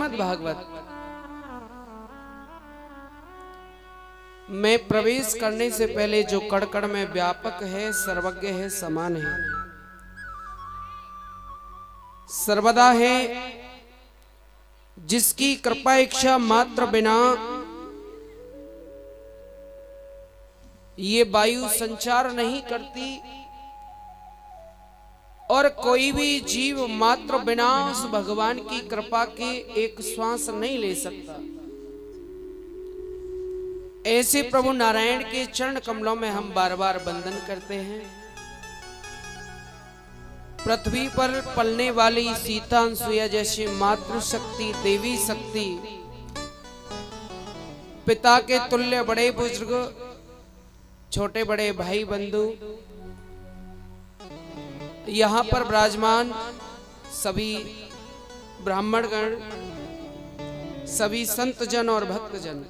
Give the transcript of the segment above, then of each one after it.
श्रीमद् भागवत में प्रवेश करने से पहले जो कण कण में व्यापक है, सर्वज्ञ है, समान है, सर्वदा है, जिसकी कृपा इच्छा मात्र बिना ये वायु संचार नहीं करती और कोई भी जीव मात्र बिना उस भगवान की कृपा के एक श्वास नहीं ले सकता। ऐसे प्रभु नारायण के चरण कमलों में हम बार बार वंदन करते हैं। पृथ्वी पर पलने वाली सीता अनसुईया जैसी मातृ शक्ति, देवी शक्ति, पिता के तुल्य बड़े बुजुर्ग, छोटे बड़े भाई बंधु, यहाँ पर विराजमान सभी ब्राह्मणगण, सभी संत जन और भक्त जन,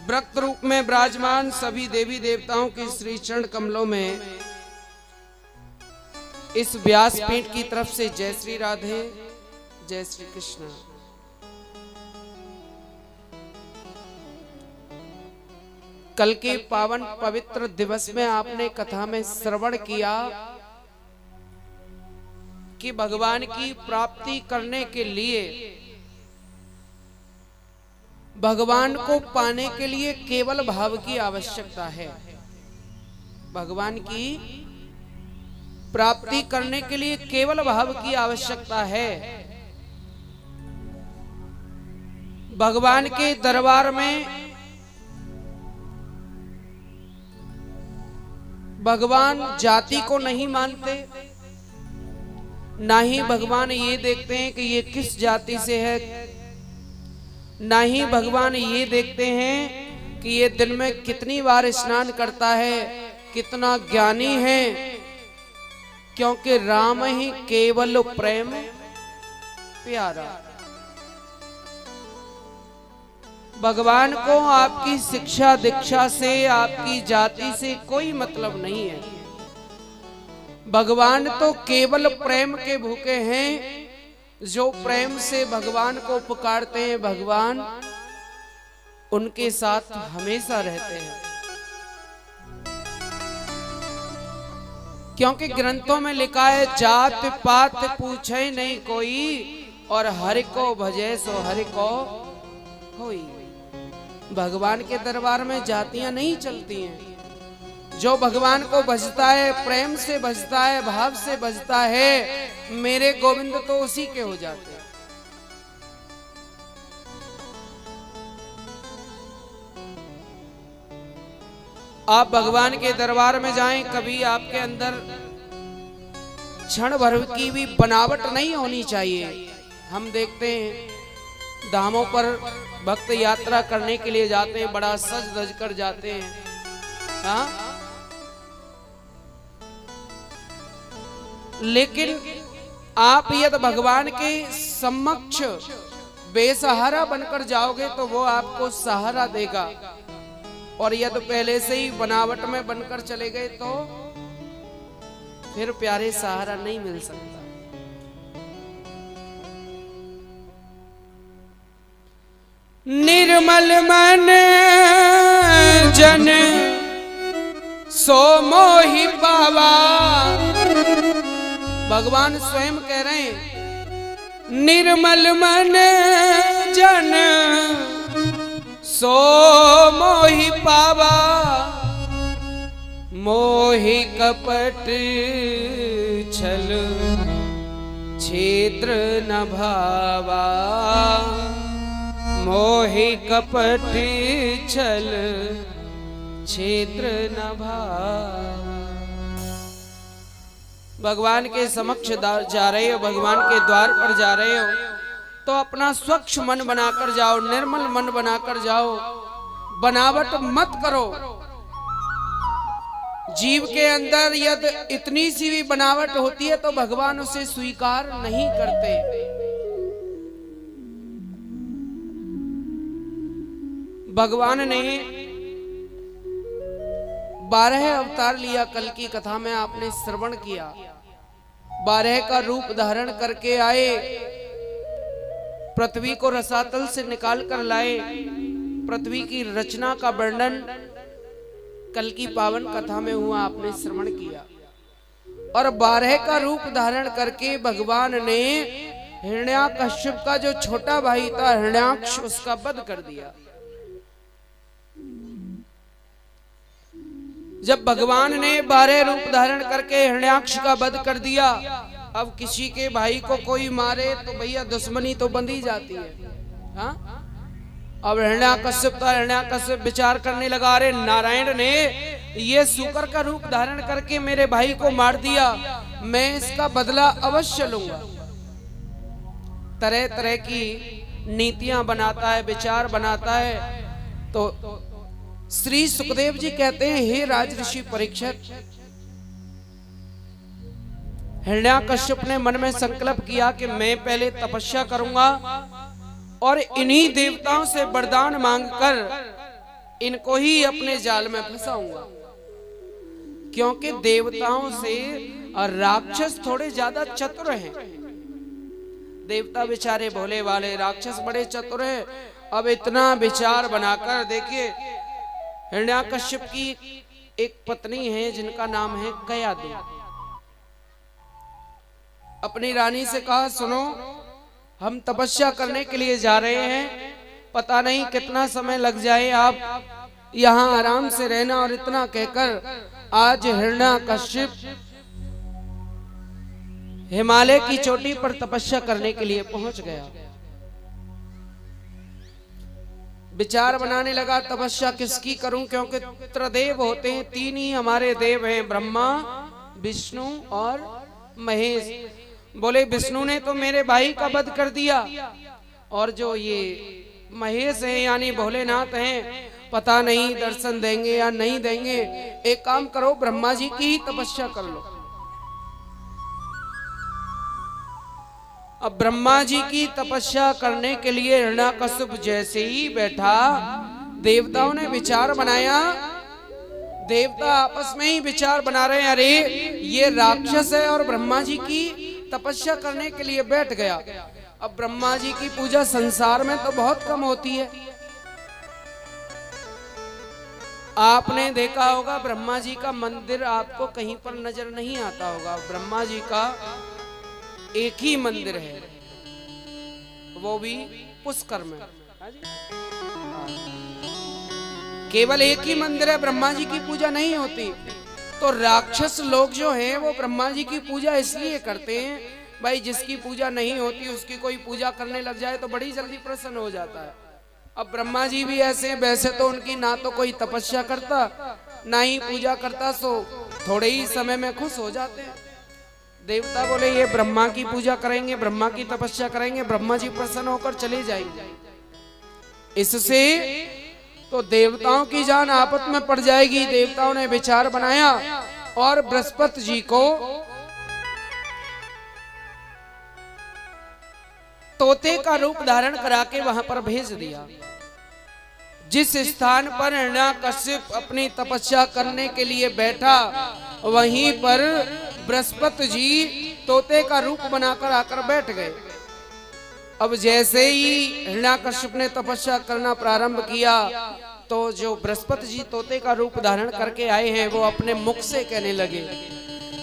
व्रत रूप में विराजमान सभी देवी देवताओं के श्री चरण कमलों में इस व्यासपीठ की तरफ से जय श्री राधे, जय श्री कृष्ण। कल के पावन पवित्र दिवस में आपने कथा में श्रवण किया कि भगवान की प्राप्ति करने के लिए, भगवान को पाने के लिए केवल भाव की आवश्यकता है। भगवान की प्राप्ति करने के लिए केवल भाव की आवश्यकता है। भगवान के दरबार में भगवान जाति को नहीं मानते, ना ही भगवान ये देखते हैं कि ये किस जाति से है, ना ही भगवान ये देखते हैं कि ये दिन में कितनी बार स्नान करता है, कितना ज्ञानी है, क्योंकि राम ही केवल प्रेम प्यारा। भगवान को आपकी शिक्षा दीक्षा से, आपकी जाति से कोई मतलब नहीं है। भगवान तो केवल प्रेम के भूखे हैं। जो प्रेम से भगवान को पुकारते हैं, भगवान उनके साथ हमेशा रहते हैं। क्योंकि ग्रंथों में लिखा है, जात पात पूछे नहीं कोई और हरि को भजे सो हरि को होई। भगवान के दरबार में जातियां नहीं चलती हैं। जो भगवान को भजता है, प्रेम से भजता है, भाव से भजता है, मेरे गोविंद तो उसी के हो जाते हैं। आप भगवान के दरबार में जाएं, कभी आपके अंदर क्षण भर की भी बनावट नहीं होनी चाहिए। हम देखते हैं धामों पर भक्त यात्रा करने के लिए जाते हैं, बड़ा सज धज कर जाते हैं, हाँ? लेकिन आप यदि भगवान के समक्ष बेसहारा बनकर जाओगे तो वो आपको सहारा देगा, और यदि पहले से ही बनावट में बनकर चले गए तो फिर प्यारे सहारा नहीं मिल सकता। निर्मल मन जन सो मोहि पावा। भगवान स्वयं कह रहे हैं, निर्मल मन जन सो मोहि पावा, मोहि कपट छल क्षेत्र न भावा, मोहि कपट छल क्षेत्र न भावा। भगवान के समक्ष जा रहे हो, भगवान के द्वार पर जा रहे हो, तो अपना स्वच्छ मन बनाकर जाओ, निर्मल मन बनाकर जाओ, बनावट मत करो। जीव के अंदर यदि इतनी सी भी बनावट होती है तो भगवान उसे स्वीकार नहीं करते। भगवान ने 12 अवतार लिया। कल की कथा में आपने श्रवण किया, 12 का रूप धारण करके आए पृथ्वी को रसातल से निकाल कर लाए। पृथ्वी की रचना का वर्णन कल की पावन कथा में हुआ, आपने श्रवण किया। और 12 का रूप धारण करके भगवान ने हिरण्याकश्यप का जो छोटा भाई था हिरण्याक्ष, उसका वध कर दिया। जब भगवान ने 12 रूप धारण करके हिरण्याक्ष का वध कर दिया, अब किसी के भाई को कोई मारे तो भैया दुश्मनी तो बंधी जाती है। हाँ, अब हिरण्याकश्यप विचार करने लगा, अरे नारायण ने ये सूकर का रूप धारण करके मेरे भाई को मार दिया, मैं इसका बदला अवश्य लूंगा। तरह तरह की नीतियां बनाता है, विचार बनाता है। तो श्री सुखदेव जी कहते हैं, हे राजऋषि परीक्षित, हिरण्याकश्यप ने मन में संकल्प किया कि मैं पहले तपस्या करूंगा और इन्हीं देवताओं से वरदान मांगकर इनको ही अपने जाल में फंसाऊंगा। क्योंकि देवताओं से राक्षस थोड़े ज्यादा चतुर हैं। देवता बेचारे भोले वाले, राक्षस बड़े चतुर हैं। अब इतना विचार बनाकर देखिए, हिरण्याकश्यप की एक पत्नी है जिनका नाम है कयादु। अपनी रानी से कहा, सुनो, हम तपस्या करने के लिए जा रहे हैं, पता नहीं कितना समय लग जाए, आप यहाँ आराम से रहना। और इतना कहकर आज हिरण्याकश्यप हिमालय की चोटी पर तपस्या करने के लिए पहुंच गया। विचार बनाने लगा, तपस्या किसकी करूं, क्योंकि त्रिदेव होते हैं, 3 ही हमारे देव हैं, ब्रह्मा, विष्णु और महेश। बोले विष्णु ने तो मेरे भाई का वध कर दिया, और जो ये महेश है यानी भोलेनाथ हैं, पता नहीं दर्शन देंगे या नहीं देंगे। एक काम करो, ब्रह्मा जी की ही तपस्या कर लो। अब ब्रह्मा जी की तपस्या करने के लिए हिरण्याकश्यप जैसे ही बैठा, देवताओं ने विचार बनाया। देवता आपस में ही विचार बना रहे हैं, अरे ये राक्षस है और ब्रह्मा जी की तपस्या करने के लिए बैठ गया। अब ब्रह्मा जी की पूजा संसार में तो बहुत कम होती है। आपने देखा होगा ब्रह्मा जी का मंदिर आपको कहीं पर नजर नहीं आता होगा। ब्रह्मा जी का एक ही मंदिर है, वो भी पुष्कर में। केवल एक ही मंदिर है, ब्रह्मा जी की पूजा नहीं होती। तो राक्षस लोग जो हैं वो ब्रह्मा जी की पूजा इसलिए करते हैं, भाई जिसकी पूजा नहीं होती उसकी कोई पूजा करने लग जाए तो बड़ी जल्दी प्रसन्न हो जाता है। अब ब्रह्मा जी भी ऐसे हैं, वैसे तो उनकी ना तो कोई तपस्या करता ना ही पूजा करता, सो थोड़े ही समय में खुश हो जाते हैं। देवता बोले ये ब्रह्मा की पूजा करेंगे, ब्रह्मा की तपस्या करेंगे, ब्रह्मा जी प्रसन्न होकर चले जाएंगे। इससे तो देवताओं की जान आपत में पड़ जाएगी। देवताओं ने विचार बनाया और बृहस्पति जी को तोते का रूप धारण करा के वहां पर भेज दिया। जिस स्थान पर हिरण्याकश्यप अपनी तपस्या करने के लिए बैठा, वहीं पर बृहस्पति जी तोते का रूप बनाकर आकर बैठ गए। अब जैसे ही हिरण्याकश्यप ने तपस्या करना प्रारंभ किया, तो जो बृहस्पति जी तोते का रूप धारण करके आए हैं वो अपने मुख से कहने लगे,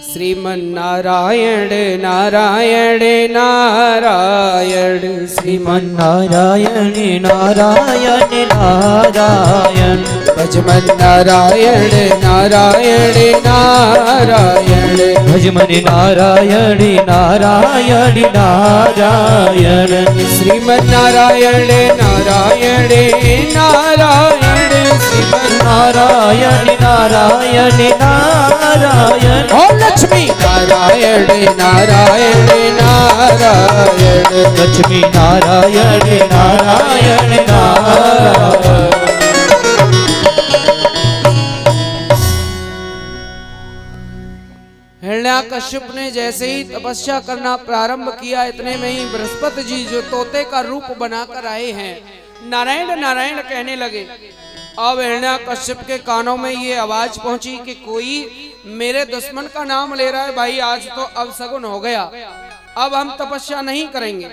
श्रीमन नारायण नारायण नारायण, श्रीमन नारायण नारायण नारायण, भजमन नारायण नारायण नारायण, भजमन नारायण नारायण नारायण, श्रीमन नारायण नारायण नारायण, श्रीमन नारायण नारायण नारायण, लक्ष्मी नारायण नारायण नारायण, लक्ष्मी नारायण नारायण नारायण। हिरण्याकश्यप ने जैसे ही तपस्या करना प्रारंभ किया, इतने में ही बृहस्पति जी जो तोते का रूप बनाकर आए हैं, नारायण नारायण कहने लगे। अब हिरण्याकश्यप के कानों में ये आवाज पहुंची कि कोई मेरे दुश्मन का नाम ले रहा है, भाई आज तो अब सगुन हो गया, अब हम तपस्या नहीं करेंगे।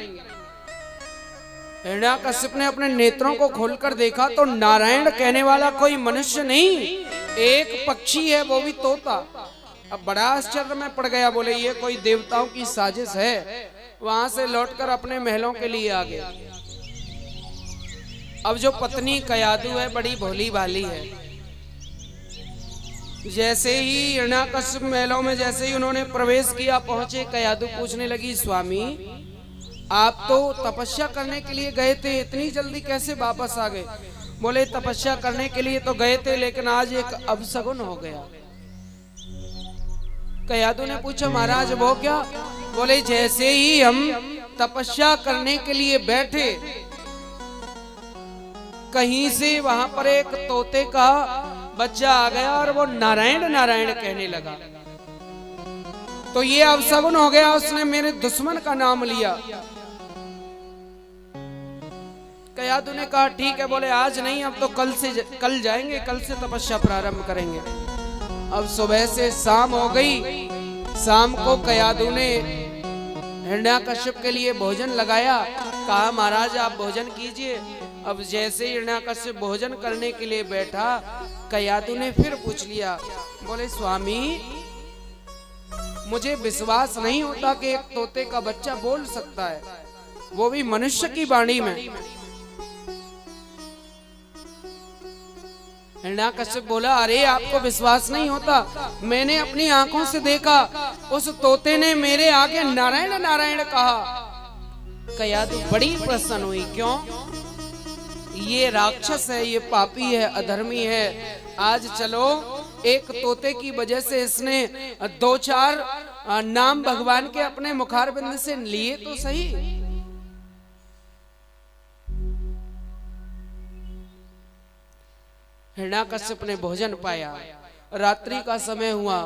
हिरण्याकश्यप ने अपने नेत्रों को खोलकर देखा तो नारायण कहने वाला कोई मनुष्य नहीं, एक पक्षी है, वो भी तोता। अब बड़ा आश्चर्य में पड़ गया, बोले ये कोई देवताओं की साजिश है। वहां से लौटकर अपने महलों के लिए आ गया। अब जो पत्नी कयादु है बड़ी भोली भाली है। जैसे ही हिरण्याकश्यप महलों में जैसे ही उन्होंने प्रवेश किया, पहुंचे, कयादु पूछने लगी, स्वामी आप तो तपस्या करने के लिए गए थे, इतनी जल्दी कैसे वापस आ गए? बोले तपस्या करने के लिए तो गए थे, लेकिन आज एक अपशगुन हो गया। कयादु ने पूछा, महाराज वो क्या? बोले जैसे ही हम तपस्या करने के लिए बैठे, कहीं से वहां पर एक तोते का बच्चा आ गया और वो नारायण नारायण कहने लगा। तो ये अपशगुन हो गया, उसने मेरे दुश्मन का नाम लिया। कयादु ने कहा ठीक है। बोले आज नहीं, अब तो कल जाएंगे, कल से तपस्या प्रारंभ करेंगे। अब सुबह से शाम हो गई। शाम को कयादु ने हिरण्याकश्यप के लिए भोजन लगाया, कहा महाराज आप भोजन कीजिए। अब जैसे हिरण्याकश्यप भोजन करने के लिए बैठा, कयादु ने फिर पूछ लिया, बोले स्वामी मुझे विश्वास नहीं होता कि एक तोते का बच्चा बोल सकता है, वो भी मनुष्य की वाणी में। हिरण्याकश्यप बोला, अरे आपको विश्वास नहीं होता, मैंने अपनी आंखों से देखा, उस तोते ने मेरे आगे नारायण नारायण कहा। कयादु बड़ी प्रसन्न हुई। क्यों? ये राक्षस है, ये पापी है, अधर्मी है। आज चलो एक तोते की वजह से इसने 2-4 नाम भगवान के अपने मुखारबिंद से लिए तो सही। हिरण्याकश्यप ने भोजन पाया, रात्रि का समय हुआ,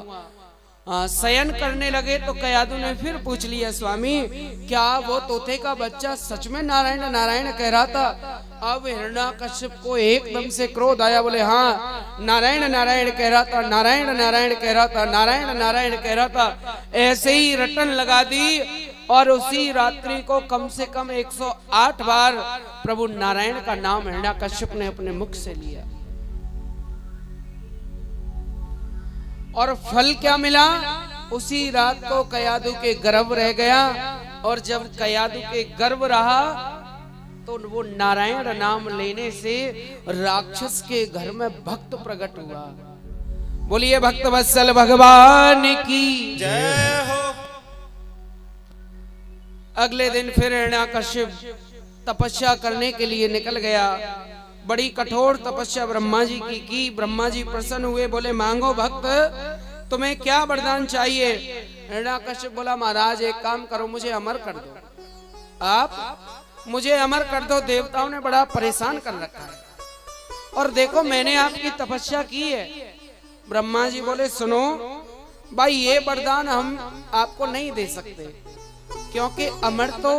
शयन करने लगे तो कयादु ने फिर पूछ लिया, स्वामी क्या वो तोते का बच्चा सच में नारायण नारायण कह रहा था? अब हिरण्याकश्यप को एकदम से क्रोध आया। बोले हाँ, नारायण नारायण कह रहा था, नारायण नारायण कह रहा था, नारायण नारायण कह रहा था। ऐसे ही रटन लगा दी और उसी रात्रि को कम से कम 108 बार प्रभु नारायण का नाम हिरण्याकश्यप ने अपने मुख से लिया। और फल क्या मिला? उसी रात को कयादु के गर्भ रह गया, और जब कयादु के गर्भ रहा तो वो नारायण नाम लेने से राक्षस के घर में भक्त प्रकट हुआ। बोलिए भक्त वत्सल भगवान की जय हो। अगले दिन फिर हिरण्याकश्यप तपस्या करने के लिए निकल गया। बड़ी कठोर तपस्या ब्रह्मा जी की। ब्रह्मा जी प्रसन्न हुए, बोले मांगो भक्त तुम्हें क्या वरदान चाहिए? हिरण्याकश्यप बोला, महाराज एक काम करो, मुझे अमर कर दो, आप मुझे अमर कर दो, देवताओं ने बड़ा परेशान कर रखा है और देखो मैंने आपकी तपस्या की है। ब्रह्मा जी बोले, सुनो भाई, ये वरदान हम आपको नहीं दे सकते, क्योंकि अमर तो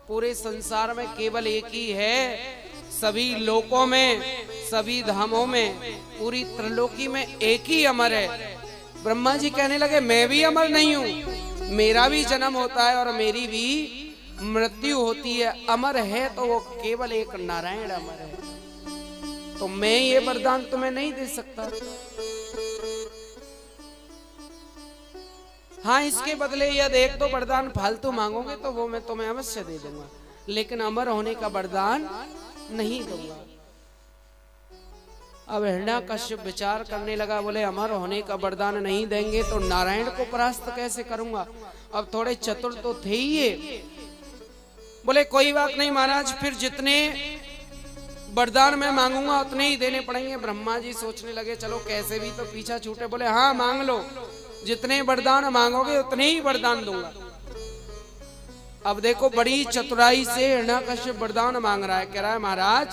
पूरे संसार में केवल एक ही है। सभी लोकों में, सभी धामों में, पूरी त्रिलोकी में एक ही अमर है। ब्रह्मा जी कहने लगे, मैं भी अमर नहीं हूँ, मेरा भी जन्म होता है और मेरी भी मृत्यु होती है। अमर है तो वो केवल एक नारायण अमर है, तो मैं ये वरदान तुम्हें नहीं दे सकता। हाँ, इसके बदले यदि एक दो वरदान फालतू मांगोगे तो वो मैं तुम्हें अवश्य दे दूंगा, लेकिन अमर होने का वरदान नहीं दूंगा। अब हिरण्याकश्यप विचार करने लगा, बोले अमर होने का वरदान नहीं देंगे तो नारायण को परास्त कैसे करूंगा? अब थोड़े चतुर तो थे ही ये। बोले कोई बात नहीं महाराज, फिर जितने वरदान मैं मांगूंगा उतने ही देने पड़ेंगे। ब्रह्मा जी सोचने लगे, चलो कैसे भी तो पीछा छूटे। बोले हाँ मांग लो, जितने वरदान मांगोगे उतने ही वरदान दूंगा। अब देखो बड़ी चतुराई से हिरण्याकश्यप वरदान मांग रहा है। कह रहा है महाराज,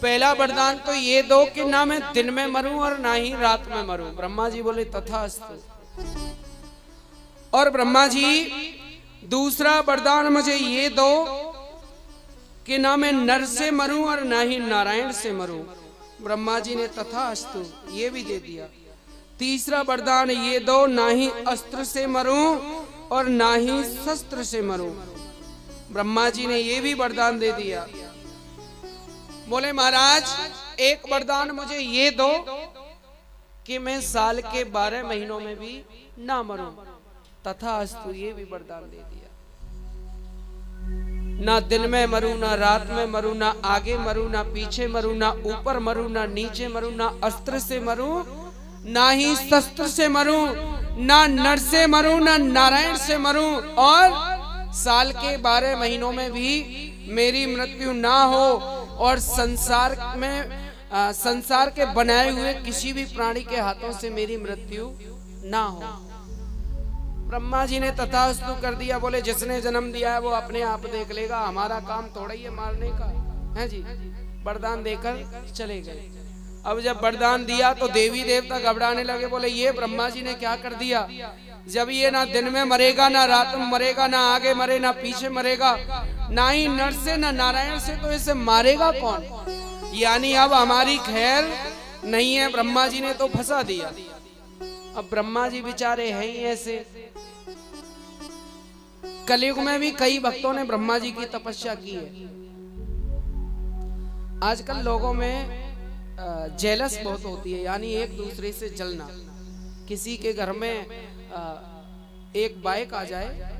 पहला वरदान तो ये दो कि ना मैं दिन में मरूं और ना ही रात में मरूं। ब्रह्मा जी बोले तथास्तु। और ब्रह्मा जी दूसरा वरदान मुझे ये दो कि ना मैं नर से मरूं और ना ही नारायण से मरूं। ब्रह्मा जी ने तथास्तु ये भी दे दिया। तीसरा वरदान ये दो, ना ही अस्त्र से मरूं और ना ही शस्त्र से मरूं। ब्रह्मा जी ने ये भी वरदान दे दिया। बोले महाराज एक वरदान मुझे ये दो कि मैं साल के 12 महीनों में भी ना मरूं। तथास्तु, ये भी वरदान दे दिया। ना दिन में मरूं, ना रात में मरूं, ना आगे मरूं, ना पीछे मरूं, ना ऊपर मरूं, ना नीचे मरूं, ना अस्त्र से मरूं, ना ही शस्त्र से मरूं, ना नर से मरूं, ना नारायण से मरूं, और साल के 12 महीनों में भी मेरी मृत्यु ना हो, और संसार के बनाए हुए किसी भी प्राणी के हाथों से मेरी मृत्यु ना हो। ब्रह्मा जी ने तथास्तु कर दिया। बोले जिसने जन्म दिया है वो अपने आप देख लेगा, हमारा काम थोड़ा ही है मारने का, है जी। वरदान देकर चले गए। अब जब वरदान दिया तो देवी देवता घबराने लगे। बोले ये ब्रह्मा जी ने क्या कर दिया, जब ये ना दिन में मरेगा, ना रात में मरेगा, ना आगे मरे, ना पीछे मरेगा, ना ही नर से ना नारायण से, तो इसे मारेगा कौन? यानी अब हमारी खैर नहीं है। ब्रह्मा जी ने तो फंसा दिया। अब ब्रह्मा जी बेचारे हैं ही ऐसे। कलयुग में भी कई भक्तों ने ब्रह्मा जी की तपस्या की है। आजकल लोगों में जेलस बहुत होती है, यानी एक दूसरे से जलना। किसी के घर में एक बाइक आ जाए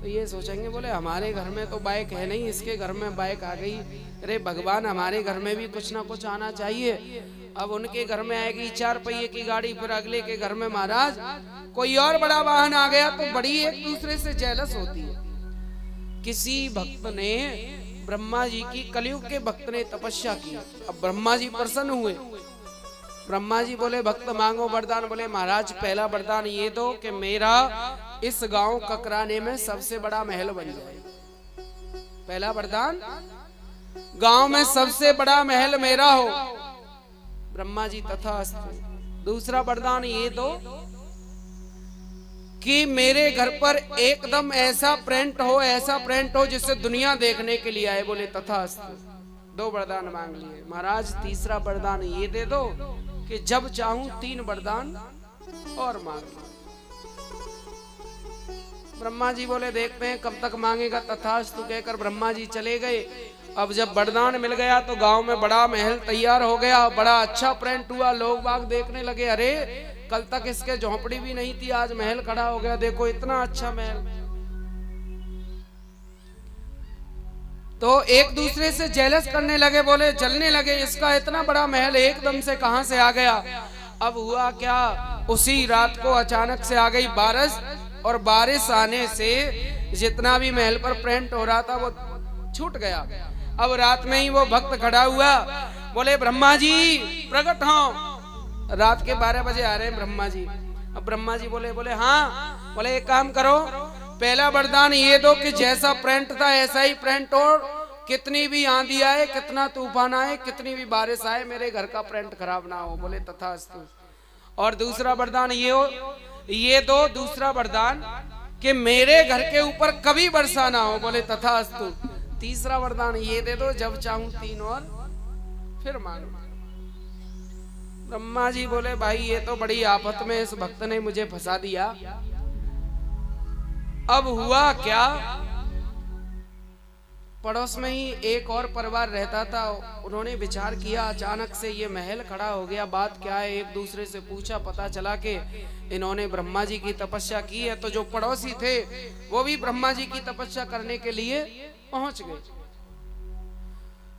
तो ये सोचेंगे बोले हमारे घर में तो बाइक है नहीं, इसके घर में बाइक आ गई। अरे भगवान, हमारे घर में भी कुछ ना कुछ आना चाहिए। अब उनके घर में आएगी 4 पहिए की गाड़ी, फिर अगले के घर में महाराज कोई और बड़ा वाहन आ गया, तो बड़ी एक दूसरे से जेलस होती है। किसी भक्त ने ब्रह्मा जी की, कलयुग के भक्त ने तपस्या की। अब ब्रह्मा जी प्रसन्न हुए। ब्रह्मा जी बोले भक्त मांगो वरदान। बोले महाराज पहला वरदान ये दो कि मेरा इस गांव ककराने में सबसे बड़ा महल बन जाए। पहला वरदान, गांव में सबसे बड़ा महल मेरा हो। ब्रह्मा जी तथास्तु। दूसरा वरदान ये दो कि मेरे घर पर एकदम ऐसा प्रिंट हो, ऐसा प्रिंट हो जिससे दुनिया देखने के लिए आए। बोले तथास्तु। 2 वरदान मांग लिए। महाराज तीसरा वरदान ये दे दो कि जब चाहूं 3 वरदान और मांग लो। ब्रह्मा जी बोले देखते हैं कब तक मांगेगा। तथास्तु कहकर ब्रह्मा जी चले गए। अब जब वरदान मिल गया तो गांव में बड़ा महल तैयार हो गया, बड़ा अच्छा प्रिंट हुआ। लोग बाग देखने लगे, अरे कल तक इसके झोंपड़ी भी नहीं थी, आज महल खड़ा हो गया, देखो इतना अच्छा महल। तो एक दूसरे से जेलस करने लगे, बोले जलने लगे, इसका इतना बड़ा महल एकदम से कहां से आ गया। अब हुआ क्या, उसी रात को अचानक से आ गई बारिश, और बारिश आने से जितना भी महल पर प्रिंट हो रहा था वो छूट गया। अब रात में ही वो भक्त खड़ा हुआ, बोले ब्रह्मा जी प्रकट हो। रात के 12 बजे आ रहे हैं ब्रह्मा जी। अब ब्रह्मा जी बोले हाँ। बोले एक काम करो, पहला वरदान ये दो कि जैसा प्रिंट था ऐसा ही प्रिंट हो, कितनी भी आंधी आए, कितना तूफान आए, कितनी भी बारिश आए, मेरे घर का प्रिंट खराब ना हो। बोले तथास्तु। और दूसरा वरदान ये दो दूसरा वरदान कि मेरे घर के ऊपर कभी वर्षा ना हो। बोले तथास्तु। तीसरा वरदान ये दे दो, जब चाहूं 3 और फिर मांगो। ब्रह्मा जी बोले भाई ये तो बड़ी आफत में इस भक्त ने मुझे फंसा दिया। अब हुआ क्या, पड़ोस में ही एक और परिवार रहता था। उन्होंने विचार किया, अचानक से ये महल खड़ा हो गया, बात क्या है। एक दूसरे से पूछा, पता चला कि इन्होंने ब्रह्मा जी की तपस्या की है। तो जो पड़ोसी थे वो भी ब्रह्मा जी की तपस्या करने के लिए पहुंच गए।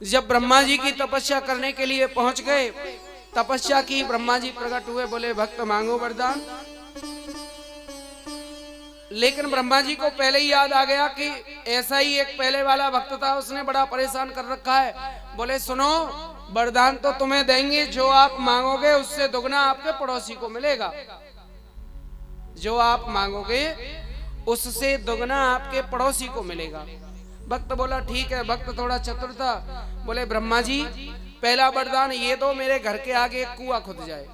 जब ब्रह्मा जी की तपस्या करने के लिए पहुंच गए, तपस्या की, ब्रह्मा जी प्रकट हुए, बोले भक्त मांगो वरदान। लेकिन ब्रह्मा जी को पहले ही याद आ गया कि ऐसा ही एक पहले वाला भक्त था, उसने बड़ा परेशान कर रखा है। बोले सुनो, वरदान तो तुम्हें देंगे, जो आप मांगोगे उससे दुगना आपके पड़ोसी को मिलेगा। जो आप मांगोगे उससे दुगना आपके पड़ोसी को मिलेगा। भक्त बोला ठीक है। भक्त थोड़ा चतुर था। बोले ब्रह्मा जी पहला वरदान ये दो, मेरे घर के आगे एक कुआं खुद जाए।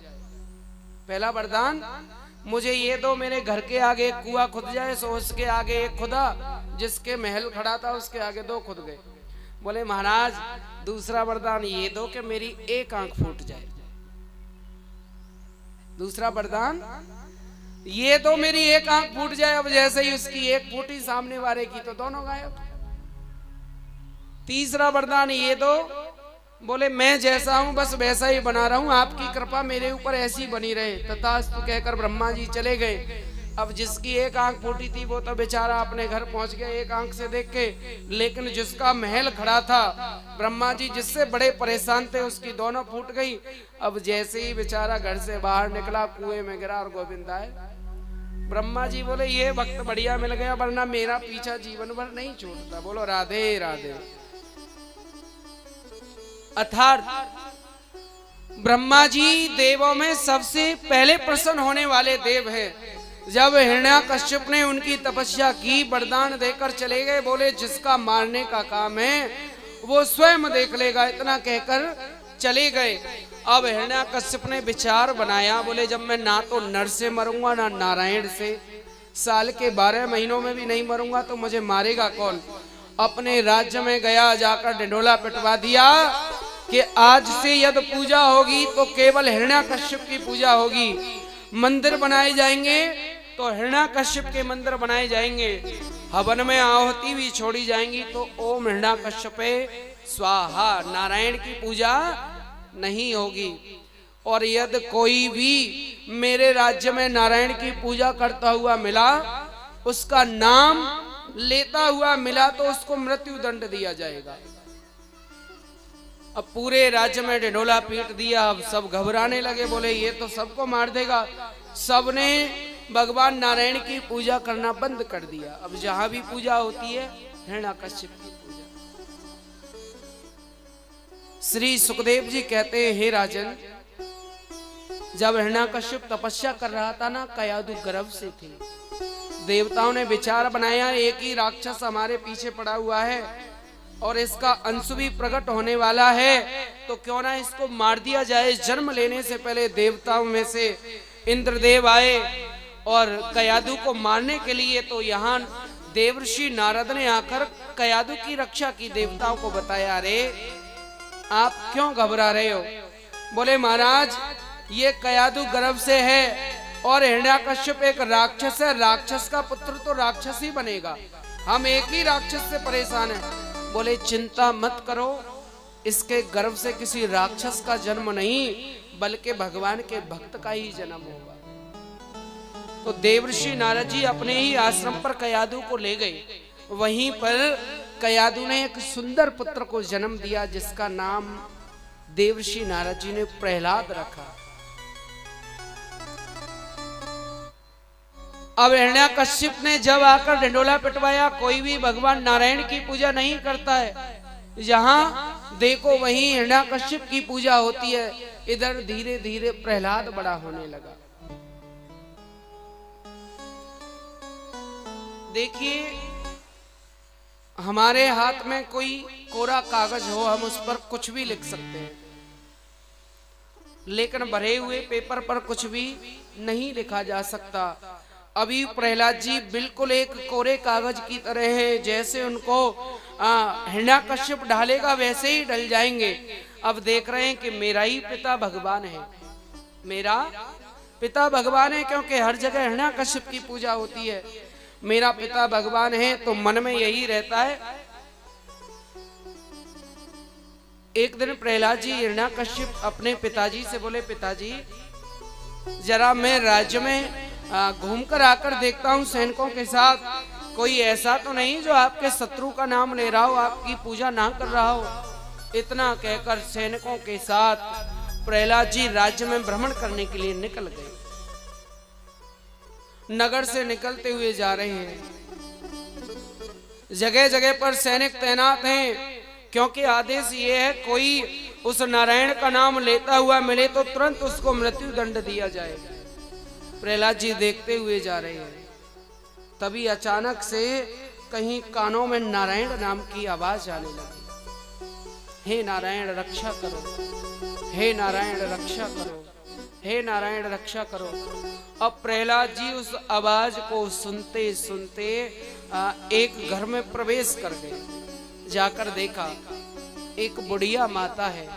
पहला वरदान मुझे ये दो, मेरे घर के आगे एक कुआं खुद जाए। सो उसके आगे एक खुदा, जिसके महल खड़ा था उसके आगे 2 खुद गए। बोले महाराज दूसरा वरदान ये दो कि मेरी एक आंख फूट जाए। दूसरा वरदान ये दो, मेरी एक आंख फूट जाए। अब जैसे ही उसकी एक फूटी सामने वाले की तो दोनों गायब। तीसरा वरदान ये दो, बोले मैं जैसा हूं बस वैसा ही बना रहा हूं, आपकी कृपा मेरे ऊपर ऐसी बनी रहे। तथास्तु कहकर ब्रह्मा जी चले गए। अब जिसकी एक आंख फूटी थी वो तो बेचारा अपने घर पहुंच गया एक आंख से देख के, लेकिन जिसका महल खड़ा था, ब्रह्मा जी जिससे बड़े परेशान थे, उसकी दोनों फूट गई। अब जैसे ही बेचारा घर से बाहर निकला कुएं में गिरा और गोविंद आए। ब्रह्मा जी बोले ये वक्त बढ़िया मिल गया, वरना मेरा पीछा जीवन भर नहीं छूटता। बोलो राधे राधे। अर्थात ब्रह्मा जी देवों में सबसे पहले प्रसन्न होने वाले देव हैं। जब हिरण्याकश्यप ने उनकी तपस्या की, वरदान देकर चले गए, बोले जिसका मारने का काम है वो स्वयं देख लेगा, इतना कहकर चले गए। अब हिरण्याकश्यप ने विचार बनाया, बोले जब मैं ना तो नर से मरूंगा ना नारायण से, साल के 12 महीनों में भी नहीं मरूंगा तो मुझे मारेगा कौन। अपने राज्य में गया, जाकर ढिंढोरा पिटवा दिया कि आज से यदि पूजा होगी तो केवल हिरण्याकश्यप की पूजा होगी। मंदिर बनाए जाएंगे तो हिरण्याकश्यप के मंदिर बनाए जाएंगे, हवन में आहुति भी छोड़ी जाएंगी तो ओम हिरण्याकश्यपे स्वाहा, नारायण की पूजा नहीं होगी। और यदि कोई भी मेरे राज्य में नारायण की पूजा करता हुआ मिला, उसका नाम लेता हुआ मिला तो उसको मृत्यु दंड दिया जाएगा। अब पूरे राज्य में ढिंढोरा पीट दिया। अब सब घबराने लगे, बोले ये तो सबको मार देगा। सबने भगवान नारायण की पूजा करना बंद कर दिया। अब जहां भी पूजा होती है हिरण्याकश्यप की पूजा। श्री सुखदेव जी कहते हैं, हे राजन, जब हिरण्याकश्यप तपस्या कर रहा था ना, कयादु गर्भ से थे। देवताओं ने विचार बनाया एक ही राक्षस हमारे पीछे पड़ा हुआ है और इसका अंश भी प्रकट होने वाला है, तो क्यों ना इसको मार दिया जाए। जन्म लेने से पहले देवताओं में से इंद्रदेव आए और कयादु को मारने के लिए, तो यहाँ देवर्षि नारद ने आकर कयादु की रक्षा की। देवताओं को बताया, अरे आप क्यों घबरा रहे हो। बोले महाराज ये कयादु गर्भ से है और हिरण्याकश्यप एक राक्षस है, राक्षस का पुत्र तो राक्षस ही बनेगा, हम एक ही राक्षस से परेशान हैं। बोले चिंता मत करो, इसके गर्भ से किसी राक्षस का जन्म नहीं बल्कि भगवान के भक्त का ही जन्म होगा। तो देवर्षि नारद जी अपने ही आश्रम पर कयादु को ले गए। वहीं पर कयादु ने एक सुंदर पुत्र को जन्म दिया जिसका नाम देवर्षि नारद जी ने प्रहलाद रखा। अब हिरण्याकश्यप ने जब आकर ढिंढोरा पिटवाया, कोई भी भगवान नारायण की पूजा नहीं करता है, जहां देखो वहीं हिरण्याकश्यप की पूजा होती है। इधर धीरे धीरे प्रहलाद बड़ा होने लगा। देखिए हमारे हाथ में कोई कोरा कागज हो, हम उस पर कुछ भी लिख सकते हैं, लेकिन भरे हुए पेपर पर कुछ भी नहीं लिखा जा सकता। अभी प्रहलाद जी बिल्कुल एक कोरे कागज की तरह है, जैसे उनको हिरण्याकश्यप ढालेगा वैसे ही ढल जाएंगे। अब देख रहे हैं कि मेरा ही पिता भगवान है, मेरा पिता भगवान है, क्योंकि हर जगह हिरण्याकश्यप की पूजा होती है। मेरा पिता भगवान है तो मन में यही रहता है। एक दिन प्रहलाद जी हिरण्याकश्यप अपने पिताजी से बोले, पिताजी जरा मैं राज्य में घूमकर आकर देखता हूँ सैनिकों के साथ, कोई ऐसा तो नहीं जो आपके शत्रु का नाम ले रहा हो, आपकी पूजा ना कर रहा हो। इतना कहकर सैनिकों के साथ प्रहलाद जी राज्य में भ्रमण करने के लिए निकल गए। नगर से निकलते हुए जा रहे हैं, जगह जगह पर सैनिक तैनात हैं, क्योंकि आदेश ये है कोई उस नारायण का नाम लेता हुआ मिले तो तुरंत उसको मृत्यु दंड दिया जाए। प्रहलाद जी देखते हुए जा रहे हैं, तभी अचानक से कहीं कानों में नारायण नाम की आवाज आने लगी। हे नारायण रक्षा करो, हे नारायण रक्षा करो, हे नारायण रक्षा करो। अब प्रहलाद जी उस आवाज को सुनते सुनते एक घर में प्रवेश कर गए। जाकर देखा एक बुढ़िया माता है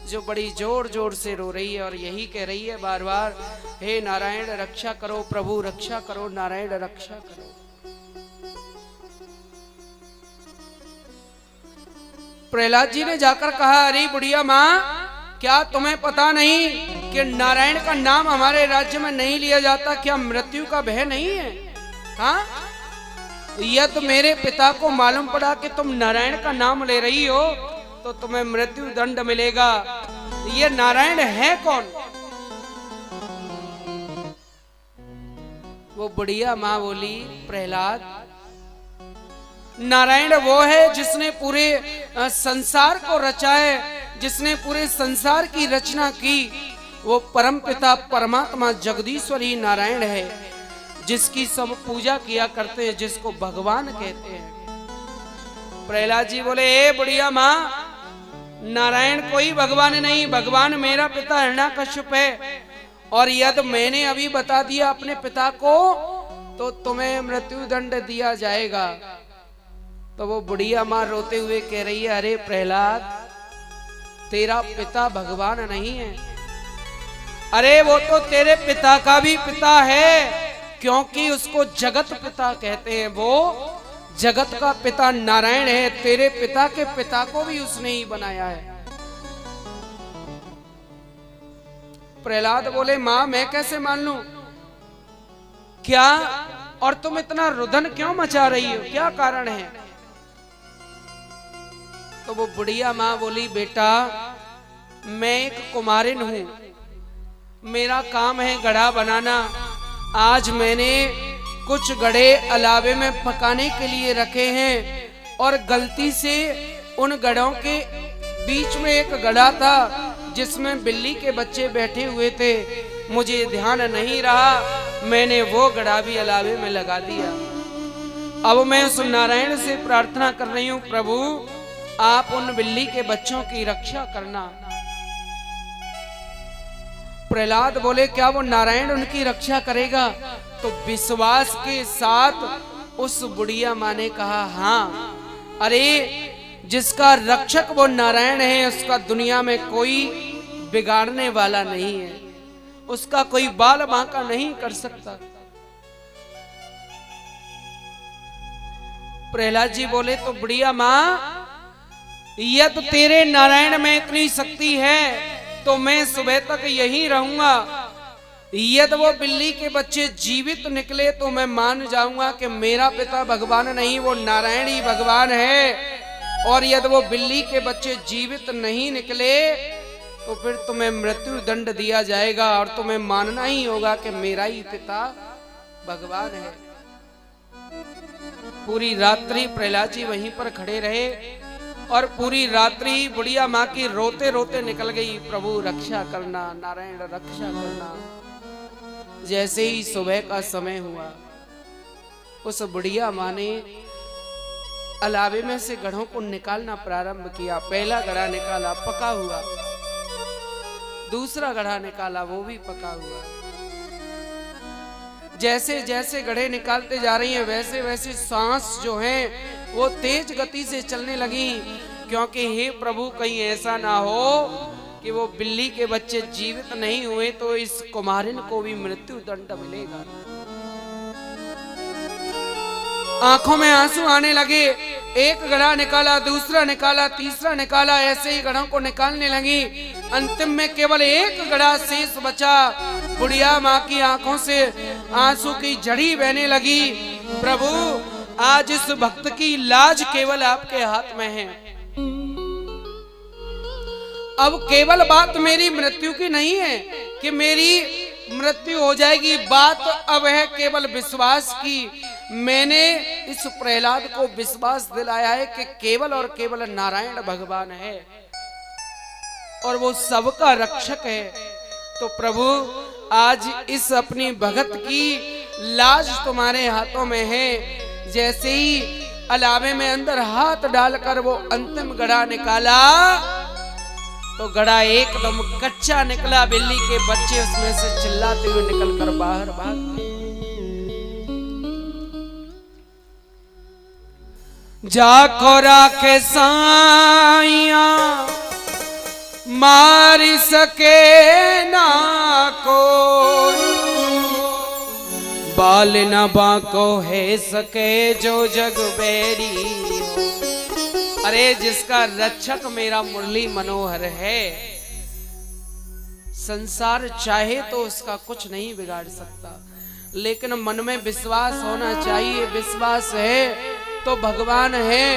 जो बड़ी जोर जोर से रो रही है और यही कह रही है बार बार, हे नारायण रक्षा करो, प्रभु रक्षा करो, नारायण रक्षा करो। प्रहलाद जी ने जाकर कहा, अरे बुढ़िया माँ, क्या तुम्हें पता नहीं कि नारायण का नाम हमारे राज्य में नहीं लिया जाता? क्या मृत्यु का भय नहीं है? हाँ, यह तो मेरे पिता को मालूम पड़ा कि तुम नारायण का नाम ले रही हो तो तुम्हें मृत्यु दंड मिलेगा। ये नारायण है कौन? वो बुढ़िया माँ बोली, प्रहलाद, नारायण वो है जिसने पूरे संसार को रचा है, जिसने पूरे संसार की रचना की। वो परम पिता परमात्मा जगदीश्वर ही नारायण है, जिसकी सब पूजा किया करते हैं, जिसको भगवान कहते हैं। प्रहलाद जी बोले, ए बुढ़िया माँ, नारायण कोई भगवान नहीं, भगवान मेरा पिता हिरण्याकश्यप है, और यदि मैंने अभी बता दिया अपने पिता को तो तुम्हें मृत्यु दंड दिया जाएगा। तो वो बुढ़िया माँ रोते हुए कह रही है, अरे प्रहलाद, तेरा पिता भगवान नहीं है। अरे वो तो तेरे पिता का भी पिता है, क्योंकि उसको जगत पिता कहते हैं। वो जगत का पिता नारायण है, तेरे पिता के पिता को भी उसने ही बनाया है। प्रहलाद बोले, मां मैं कैसे मान लूं? क्या, और तुम इतना रुदन क्यों मचा रही हो, क्या कारण है? तो वो बुढ़िया मां बोली, बेटा मैं एक कुमारिन हूं, मेरा काम है गड़ा बनाना। आज मैंने कुछ गड़े अलावे में पकाने के लिए रखे हैं, और गलती से उन गड़ों के बीच में एक गड़ा था जिसमें बिल्ली के बच्चे बैठे हुए थे। मुझे ध्यान नहीं रहा, मैंने वो गड़ा भी अलावे में लगा दिया। अब मैं उस नारायण से प्रार्थना कर रही हूं, प्रभु आप उन बिल्ली के बच्चों की रक्षा करना। प्रहलाद बोले, क्या वो नारायण उनकी रक्षा करेगा? तो विश्वास के साथ उस बुढ़िया माँ ने कहा, हाँ, अरे जिसका रक्षक वो नारायण है, उसका दुनिया में कोई बिगाड़ने वाला नहीं है, उसका कोई बाल बांका नहीं कर सकता। प्रहलाद जी बोले, तो बुढ़िया माँ, यदि तेरे नारायण में इतनी शक्ति है तो मैं सुबह तक यहीं रहूंगा। यदि वो बिल्ली के बच्चे जीवित निकले तो मैं मान जाऊंगा कि मेरा पिता भगवान नहीं, वो नारायण ही भगवान है। और यदि वो बिल्ली के बच्चे जीवित नहीं निकले तो फिर तुम्हें मृत्यु दंड दिया जाएगा, और तुम्हें मानना ही होगा कि मेरा ही पिता भगवान है। पूरी रात्रि प्रहलाद जी वहीं पर खड़े रहे, और पूरी रात्रि बुढ़िया माँ की रोते रोते निकल गई, प्रभु रक्षा करना, नारायण रक्षा करना। जैसे ही सुबह का समय हुआ, उस बुढ़िया माँ ने अलावे में से गढ़ों को निकालना प्रारंभ किया। पहला गढ़ा निकाला, पका हुआ। दूसरा गढ़ा निकाला, वो भी पका हुआ। जैसे जैसे गढ़े निकालते जा रही हैं, वैसे वैसे सांस जो है वो तेज गति से चलने लगी, क्योंकि हे प्रभु कहीं ऐसा ना हो कि वो बिल्ली के बच्चे जीवित नहीं हुए तो इस कुमारिन को भी मृत्यु दंड मिलेगा। आंखों में आंसू आने लगे। एक गड़ा निकाला, दूसरा निकाला, तीसरा निकाला, ऐसे ही गढ़ों को निकालने लगी। अंतिम में केवल एक गड़ा शेष बचा। बुढ़िया माँ की आंखों से आंसू की झड़ी बहने लगी। प्रभु आज इस भक्त की लाज केवल आपके हाथ में है। अब केवल बात मेरी मृत्यु की नहीं है कि मेरी मृत्यु हो जाएगी, बात अब है केवल विश्वास की। मैंने इस प्रहलाद को विश्वास दिलाया है कि केवल और केवल नारायण भगवान है और वो सबका रक्षक है। तो प्रभु आज इस अपनी भगत की लाज तुम्हारे हाथों में है। जैसे ही अलावे में अंदर हाथ डालकर वो अंतिम गड़ा निकाला तो गड़ा एकदम कच्चा निकला। बिल्ली के बच्चे उसमें से चिल्लाते हुए निकलकर बाहर भाग गए। जाको राखे साइया मार सके ना कोई, बाल न बाको है सके जो जग बैरी। अरे जिसका रक्षक मेरा मुरली मनोहर है, संसार चाहे तो उसका कुछ नहीं बिगाड़ सकता, लेकिन मन में विश्वास होना चाहिए। विश्वास है तो भगवान है,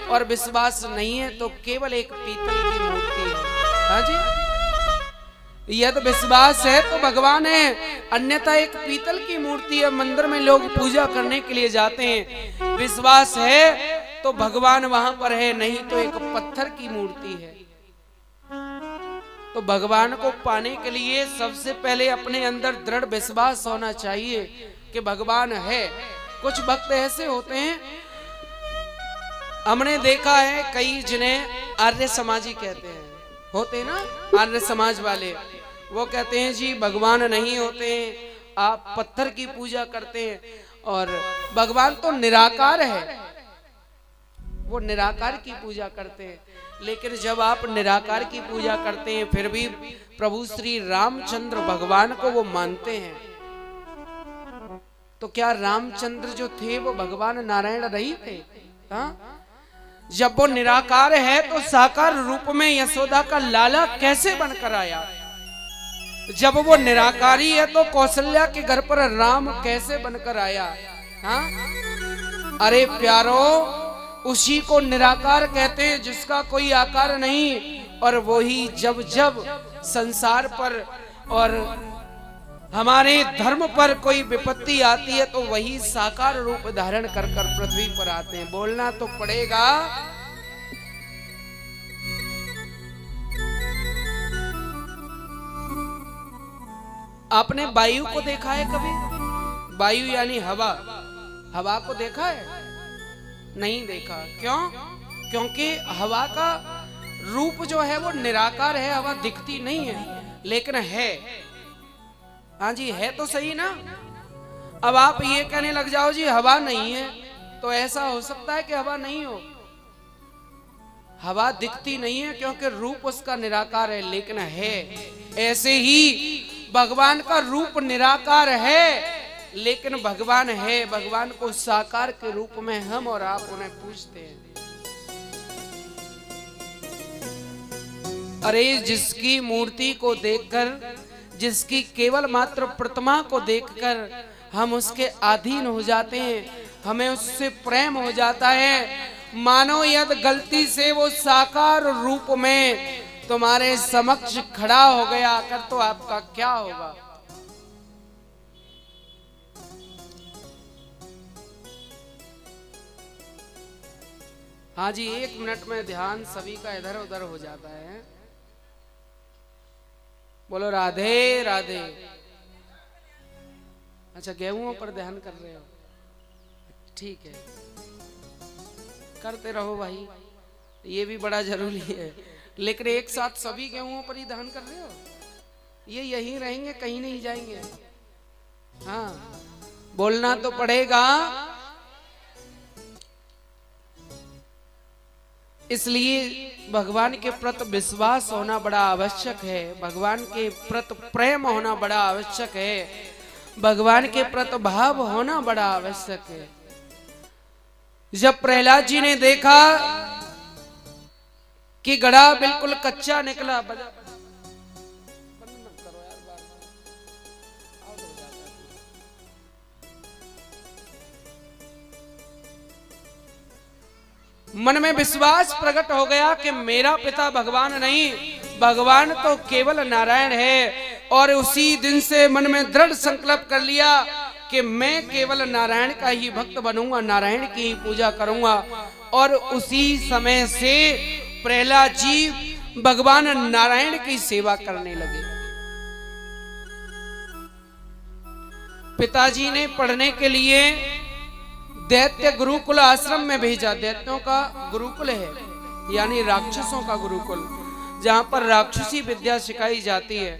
और विश्वास नहीं है तो केवल एक पीतल की मूर्ति है। हाँ जी, यदि विश्वास है तो भगवान है, अन्यथा एक पीतल की मूर्ति है। मंदिर में लोग पूजा करने के लिए जाते हैं, विश्वास है तो भगवान वहां पर है, नहीं तो एक पत्थर की मूर्ति है। तो भगवान को पाने के लिए सबसे पहले अपने अंदर दृढ़ विश्वास होना चाहिए कि भगवान है। कुछ भक्त ऐसे होते हैं, हमने देखा है कई जिन्हें आर्य समाजी कहते हैं, होते हैं ना आर्य समाज वाले, वो कहते हैं जी भगवान नहीं होते हैं, आप पत्थर की पूजा करते हैं, और भगवान तो निराकार है, वो निराकार की पूजा करते हैं। लेकिन जब आप निराकार की पूजा करते हैं फिर भी प्रभु श्री रामचंद्र भगवान को वो मानते हैं, तो क्या रामचंद्र जो थे वो भगवान नारायण नहीं थे? हाँ, जब वो निराकार है तो साकार रूप में यशोदा का लाला कैसे बनकर आया? जब वो निराकारी है तो कौशल्या के घर पर राम कैसे बनकर आया? हाँ, अरे प्यारो, उसी को निराकार कहते हैं जिसका कोई आकार नहीं, और वही जब जब संसार पर और हमारे धर्म पर कोई विपत्ति आती है तो वही साकार रूप धारण कर कर पृथ्वी पर आते हैं। बोलना तो पड़ेगा। आपने वायु को देखा है कभी? वायु यानी हवा, हवा को देखा है? नहीं देखा। क्यों? क्योंकि हवा का रूप जो है वो निराकार है, हवा दिखती नहीं है लेकिन है। हाँ जी, है तो सही ना। अब आप ये कहने लग जाओ जी हवा नहीं है, तो ऐसा हो सकता है कि हवा नहीं हो? हवा दिखती नहीं है क्योंकि रूप उसका निराकार है, लेकिन है। ऐसे ही भगवान का रूप निराकार है लेकिन भगवान है। भगवान को साकार के रूप में हम और आप उन्हें पूजते हैं। अरे जिसकी मूर्ति को देखकर, जिसकी केवल मात्र प्रतिमा को देखकर हम उसके अधीन हो जाते हैं, हमें उससे प्रेम हो जाता है। मानो यदि गलती से वो साकार रूप में तुम्हारे समक्ष खड़ा हो गया आकर, तो आपका क्या होगा? हाँ जी, 1 मिनट में ध्यान सभी का इधर उधर हो जाता है। बोलो राधे राधे। अच्छा, गेहूं पर ध्यान कर रहे हो? ठीक है, करते रहो भाई, ये भी बड़ा जरूरी है। लेकिन एक साथ सभी गेहूं पर ही ध्यान कर रहे हो? ये यहीं रहेंगे, कहीं नहीं जाएंगे। हाँ, बोलना तो पड़ेगा। इसलिए भगवान के प्रति विश्वास होना बड़ा आवश्यक है, भगवान के प्रति प्रेम होना बड़ा आवश्यक है, भगवान के प्रति भाव होना बड़ा आवश्यक है। जब प्रहलाद जी ने देखा कि घड़ा बिल्कुल कच्चा निकला, मन में विश्वास प्रकट हो गया कि मेरा पिता भगवान नहीं, भगवान तो केवल नारायण है। और उसी दिन से मन में दृढ़ संकल्प कर लिया कि मैं केवल नारायण का ही भक्त बनूंगा, नारायण की ही पूजा करूंगा। और उसी समय से प्रहलाद जी भगवान नारायण की सेवा करने लगे। पिताजी ने पढ़ने के लिए दैत्य गुरुकुल आश्रम में भेजा। दैत्यों का गुरुकुल है, यानी राक्षसों का गुरुकुल, जहां पर राक्षसी विद्या सिखाई जाती है।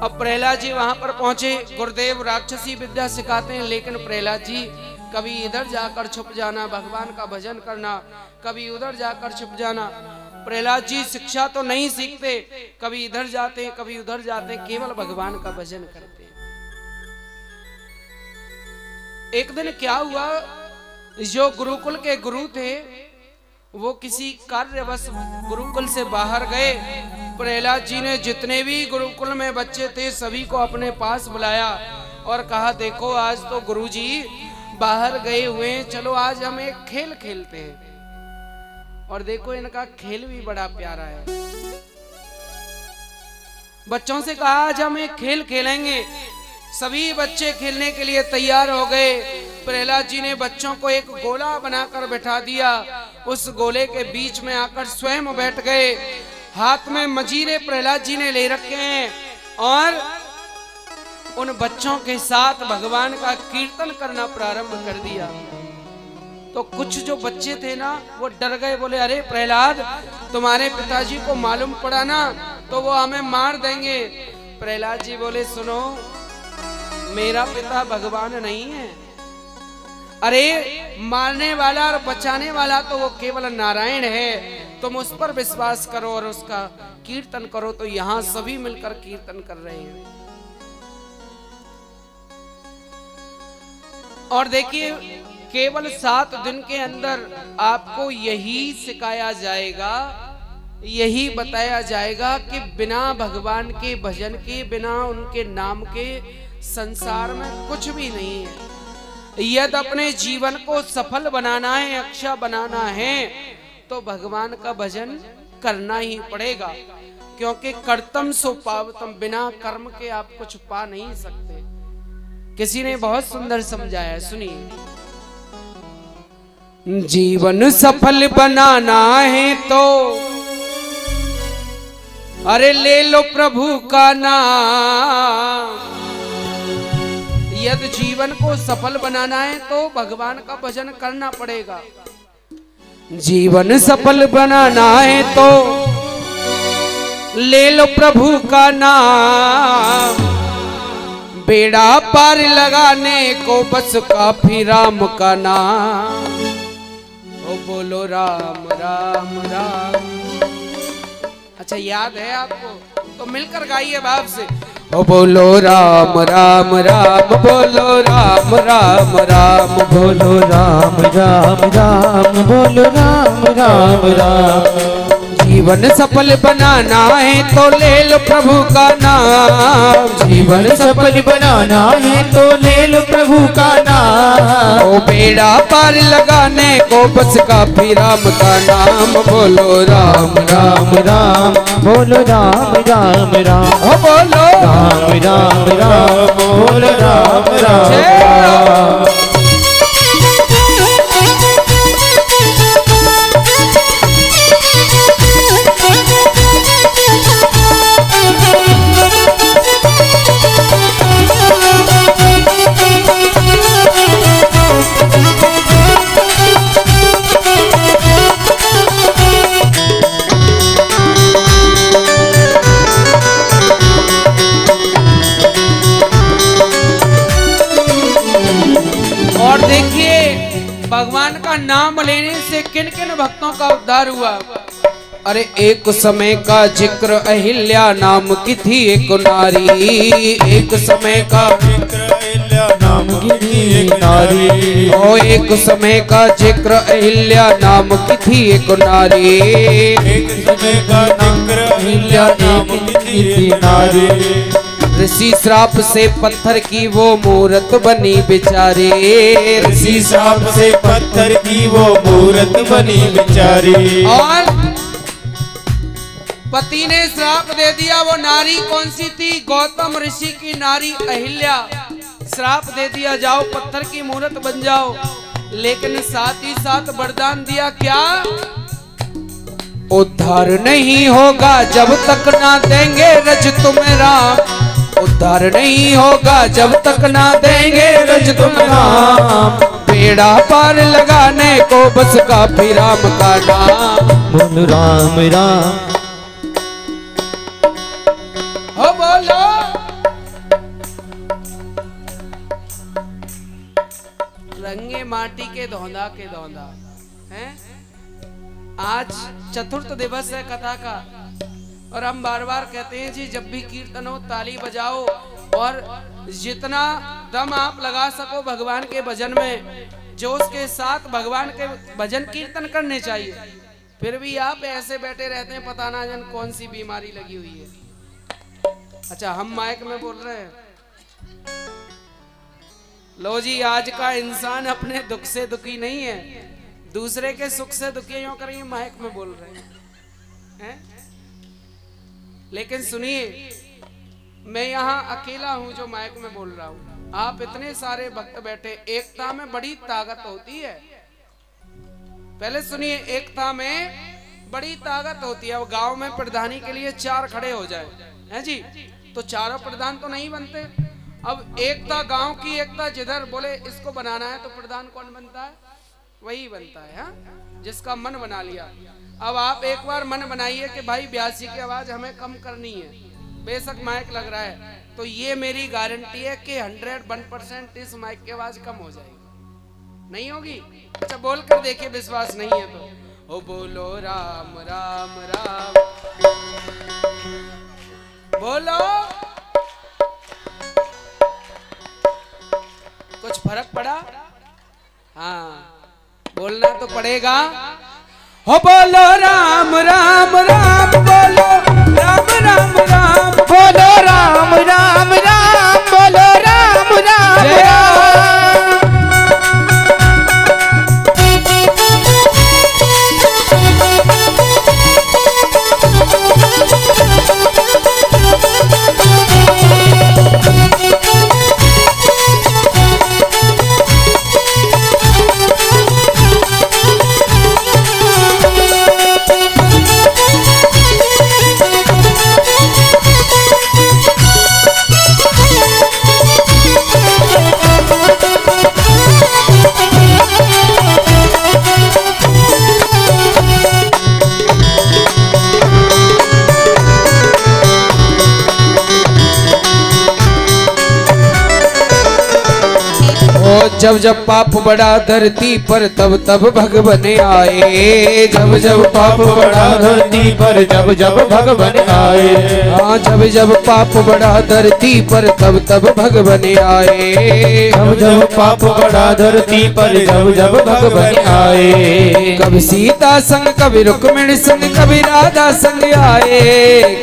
अब प्रहलाद जी वहां पर पहुंचे। गुरुदेव राक्षसी विद्या सिखाते हैं, लेकिन प्रहलाद जी कभी इधर जाकर छुप जाना, भगवान का भजन करना, कभी उधर जाकर छुप जाना। प्रहलाद जी शिक्षा तो नहीं सीखते, कभी इधर जाते हैं, कभी उधर जाते हैं, केवल भगवान का भजन करते हैं। एक दिन क्या हुआ, जो गुरुकुल के गुरु थे वो किसी कार्यवश गुरुकुल से बाहर गए। प्रहलाद जी ने जितने भी गुरुकुल में बच्चे थे सभी को अपने पास बुलाया और कहा, देखो आज तो गुरुजी बाहर गए हुए हैं, चलो आज हम एक खेल खेलते हैं। और देखो इनका खेल भी बड़ा प्यारा है। बच्चों से कहा आज हम एक खेल खेलेंगे। सभी बच्चे खेलने के लिए तैयार हो गए। प्रहलाद जी ने बच्चों को एक गोला बनाकर बैठा दिया। उस गोले के बीच में आकर स्वयं बैठ गए। हाथ में मजीरे प्रहलाद जी ने ले रखे हैं और उन बच्चों के साथ भगवान का कीर्तन करना प्रारंभ कर दिया। तो कुछ जो बच्चे थे ना वो डर गए, बोले अरे प्रहलाद, तुम्हारे पिताजी को मालूम पड़ा ना तो वो हमें मार देंगे। प्रहलाद जी बोले, सुनो, मेरा पिता भगवान नहीं है। अरे मारने वाला और बचाने वाला तो वो केवल नारायण है। तुम उस पर विश्वास करो और उसका कीर्तन करो। तो यहाँ सभी मिलकर कीर्तन कर रहे हैं। और देखिए, केवल 7 दिन के अंदर आपको यही सिखाया जाएगा, यही बताया जाएगा कि बिना भगवान के भजन के, बिना उनके नाम के संसार में कुछ भी नहीं है। यदि अपने जीवन को सफल बनाना है, अच्छा बनाना है, तो भगवान का भजन करना ही पड़ेगा। क्योंकि कर्तम सो पावतम, बिना कर्म के आप कुछ पा नहीं सकते। किसी ने बहुत सुंदर समझाया, सुनिए। जीवन सफल बनाना है तो अरे ले लो प्रभु का नाम। यदि जीवन को सफल बनाना है तो भगवान का भजन करना पड़ेगा। जीवन सफल बनाना है तो ले लो प्रभु का नाम। बेड़ा पार लगाने को बस काफी राम का नाम। ओ बोलो राम राम राम। अच्छा याद है आपको? तो मिलकर गाइए भाव से। ओ बोलो राम राम राम, बोलो राम राम राम, बोलो राम राम राम, बोलो राम राम राम। जीवन सफल बनाना है तो ले लो प्रभु का नाम। जीवन सफल बनाना है तो ले लो प्रभु का नाम। ओ बेड़ा पार लगाने को बस काफी राम का नाम। बोलो राम राम राम, बोलो राम राम राम, ओ बोलो राम राम राम, बोलो राम राम राम। भगवान का नाम लेने से किन किन भक्तों का उद्धार हुआ। अरे एक समय का जिक्र अहिल्या नाम की थी एक नारी। एक समय का जिक्र अहिल्या नाम की थी एक नारी। ओ एक समय का जिक्र अहिल्या नाम की थी एक नारी। एक समय का जिक्र अहिल्या नाम की थी एक नारी। ऋषि श्राप से पत्थर की वो मूरत बनी बेचारी। ऋषि श्राप से पत्थर की वो मूरत बनी बेचारी। और पति ने श्राप दे दिया। वो नारी कौन सी थी? गौतम ऋषि की नारी अहिल्या। श्राप दे दिया, जाओ पत्थर की मूरत बन जाओ। लेकिन साथ ही साथ वरदान दिया, क्या? उद्धार नहीं होगा जब तक ना देंगे रज तुम्हें राम। उद्धार नहीं होगा जब तक ना देंगे रज तुम्हें राम। बेड़ा पार लगाने को बस काफी राम का नाम। बोलो राम राम, हो बोलो रंगे माटी के धौंधा के धौंधा हैं। आज चतुर्थ दिवस है कथा का और हम बार बार कहते हैं जी, जब भी कीर्तन हो ताली बजाओ और जितना दम आप लगा सको भगवान के भजन में जोश के साथ भगवान के भजन कीर्तन करने चाहिए। फिर भी आप ऐसे बैठे रहते हैं, पता ना जान कौन सी बीमारी लगी हुई है। अच्छा, हम माइक में बोल रहे हैं। लो जी, आज का इंसान अपने दुख से दुखी नहीं है, दूसरे के सुख से दुखी यूं करेंगे, माइक में बोल रहे हैं। लेकिन सुनिए, मैं यहाँ अकेला हूं जो माइक में बोल रहा हूं, आप इतने सारे भक्त बैठे। एकता में बड़ी ताकत होती है। पहले सुनिए, एकता में बड़ी ताकत होती है। अब गांव में प्रधानी के लिए 4 खड़े हो जाए हैं जी, तो चारों प्रधान तो नहीं बनते। अब एकता, गांव की एकता, जिधर बोले इसको बनाना है तो प्रधान कौन बनता है? वही बनता है, हाँ, जिसका मन बना लिया। अब आप एक बार मन बनाइए कि भाई ब्यासी की आवाज हमें कम करनी है, बेशक माइक लग रहा है, तो ये मेरी गारंटी है कि 101% इस माइक की आवाज कम हो जाएगी। नहीं होगी? अच्छा, बोल कर देखिए, विश्वास नहीं है तो। ओ बोलो राम राम राम, बोलो। कुछ फर्क पड़ा? हाँ, बोलना तो पड़ेगा। हो बोलो राम राम राम, बोलो राम राम राम, बोलो राम राम राम, बोलो राम राम राम। जब जब पाप बढ़ा धरती पर तब तब भगवान आए। जब जब पाप बढ़ा धरती पर जब जब भगवान आए। हाँ, जब जब पाप बढ़ा धरती पर तब तब भगवान आए। जब जब पाप बढ़ा धरती पर जब जब भगवान आए। कभी सीता संग, कभी रुक्मिणी संग, कभी राधा संग आए।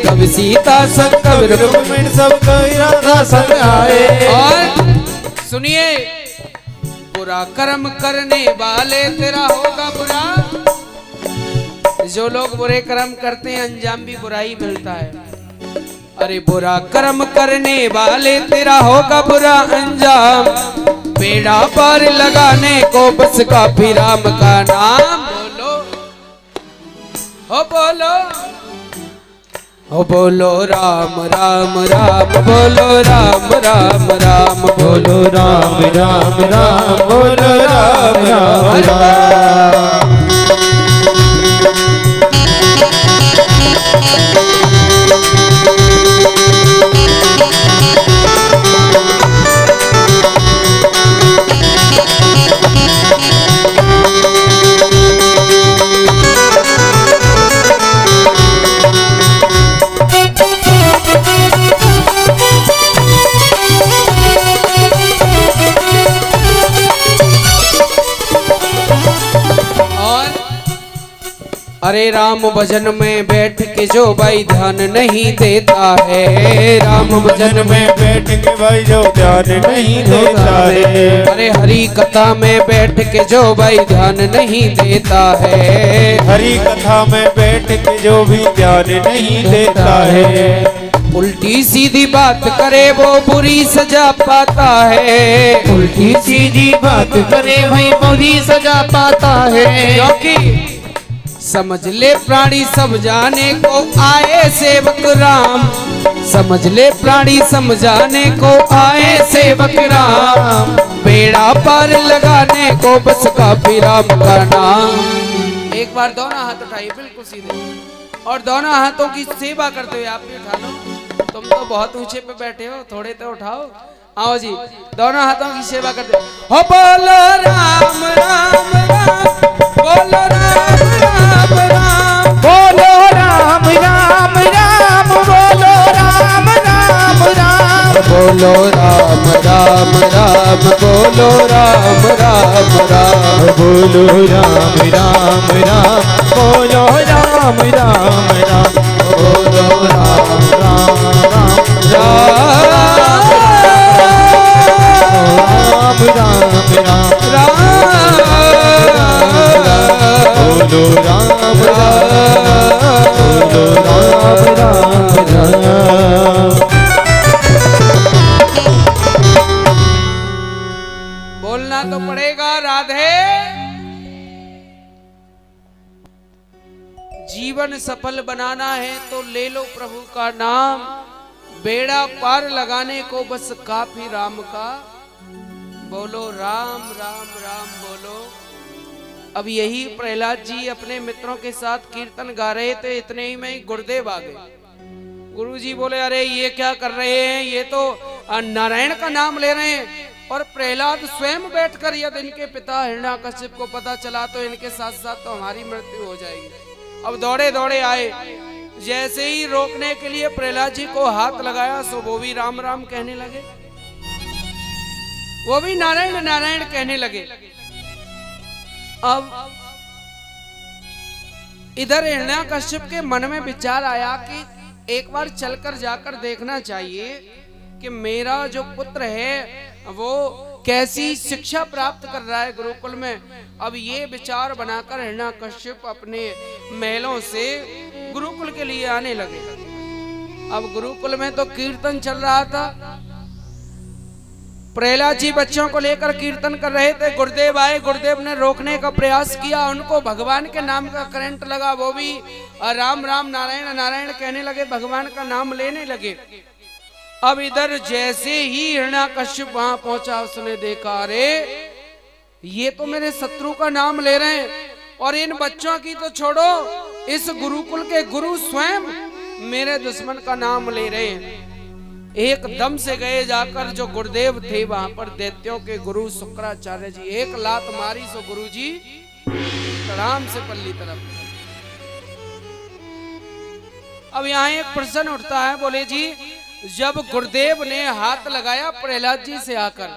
कभी सीता संग, कभी रुक्मिणी, सब कभी राधा संग आए। और सुनिए, बुरा कर्म करने वाले तेरा होगा बुरा। जो लोग बुरे कर्म करते हैं अंजाम भी बुरा ही मिलता है। अरे बुरा कर्म करने वाले तेरा होगा बुरा अंजाम। बेड़ा पार लगाने को बस काफी राम का नाम। बोलो, हो बोलो, ओ बोलो राम राम राम, बोलो राम राम राम, बोलो राम राम राम, बोलो राम राम राम। अरे राम भजन में बैठ के जो भाई ध्यान नहीं देता है। राम भजन में बैठ के भाई जो ध्यान नहीं देता है। अरे हरि कथा में बैठ के जो भाई ध्यान नहीं देता है। हरि कथा में बैठ के जो भी ध्यान नहीं देता है। उल्टी सीधी बात करे वो बुरी सजा पाता है। उल्टी सीधी बात करे भाई बुरी सजा पाता है। क्योंकि समझ ले प्राणी सब जाने को आए सेवक राम। समझ ले प्राणी समझाने को आए सेवक राम। बेड़ा पार लगाने को बस काफी राम का नाम। एक बार दोनों हाथ उठाइए बिल्कुल सीधे, और दोनों हाथों की सेवा करते हुए आप भी उठा लो। तुम तो बहुत ऊंचे पे बैठे हो, थोड़े तो उठाओ। आओ जी, दोनों हाथों की सेवा करते हो। बोलो राम राम राम, बोलो राम राम राम, बोलो राम राम राम, बोलो राम राम राम, बोलो राम राम राम, बोलो राम राम राम, बोलो राम राम राम, बोलो राम राम राम, बोलो राम राम राम, राम राम राम राम, बोलो राम राम, बोलो राम राम राम। बोलना तो पड़ेगा राधे। जीवन सफल बनाना है तो ले लो प्रभु का नाम, बेड़ा पार लगाने को बस काफी राम का, बोलो राम राम राम बोलो। अब यही प्रहलाद जी अपने मित्रों के साथ कीर्तन गा रहे थे, इतने ही में गुरुदेव आ गए। गुरुजी बोले अरे ये क्या कर रहे हैं, ये तो नारायण का नाम ले रहे हैं। और प्रहलाद स्वयं बैठकर यदि इनके पिता हिरण्याकश्यप को पता चला तो इनके साथ साथ तो हमारी मृत्यु हो जाएगी। अब दौड़े दौड़े आए, जैसे ही रोकने के लिए प्रहलाद जी को हाथ लगाया सो वो भी राम राम कहने लगे, वो भी नारायण नारायण कहने लगे। अब इधर हिरण्याकश्यप के मन में विचार आया कि एक बार चलकर जाकर देखना चाहिए कि मेरा जो पुत्र है वो कैसी शिक्षा प्राप्त कर रहा है गुरुकुल में। अब ये विचार बनाकर हिरण्याकश्यप अपने महलों से गुरुकुल के लिए आने लगे। अब गुरुकुल में तो कीर्तन चल रहा था, प्रहलाद जी बच्चों को लेकर कीर्तन कर रहे थे। गुरुदेव आए, गुरुदेव ने रोकने का प्रयास किया, उनको भगवान के नाम का करंट लगा, वो भी राम राम नारायण नारायण कहने लगे, भगवान का नाम लेने लगे। अब इधर जैसे ही हिरण्याकश्यप वहां पहुंचा उसने देखा अरे ये तो मेरे शत्रु का नाम ले रहे हैं, और इन बच्चों की तो छोड़ो, इस गुरुकुल के गुरु स्वयं मेरे दुश्मन का नाम ले रहे हैं। एकदम से गए जाकर जो गुरुदेव थे वहां पर दैत्यों के गुरु शुक्राचार्य जी, एक लात मारी सो गुरु जी तड़ाम से पल्ली तरफ। अब यहाँ एक प्रश्न उठता है, बोले जी जब गुरुदेव ने हाथ लगाया प्रहलाद जी से आकर,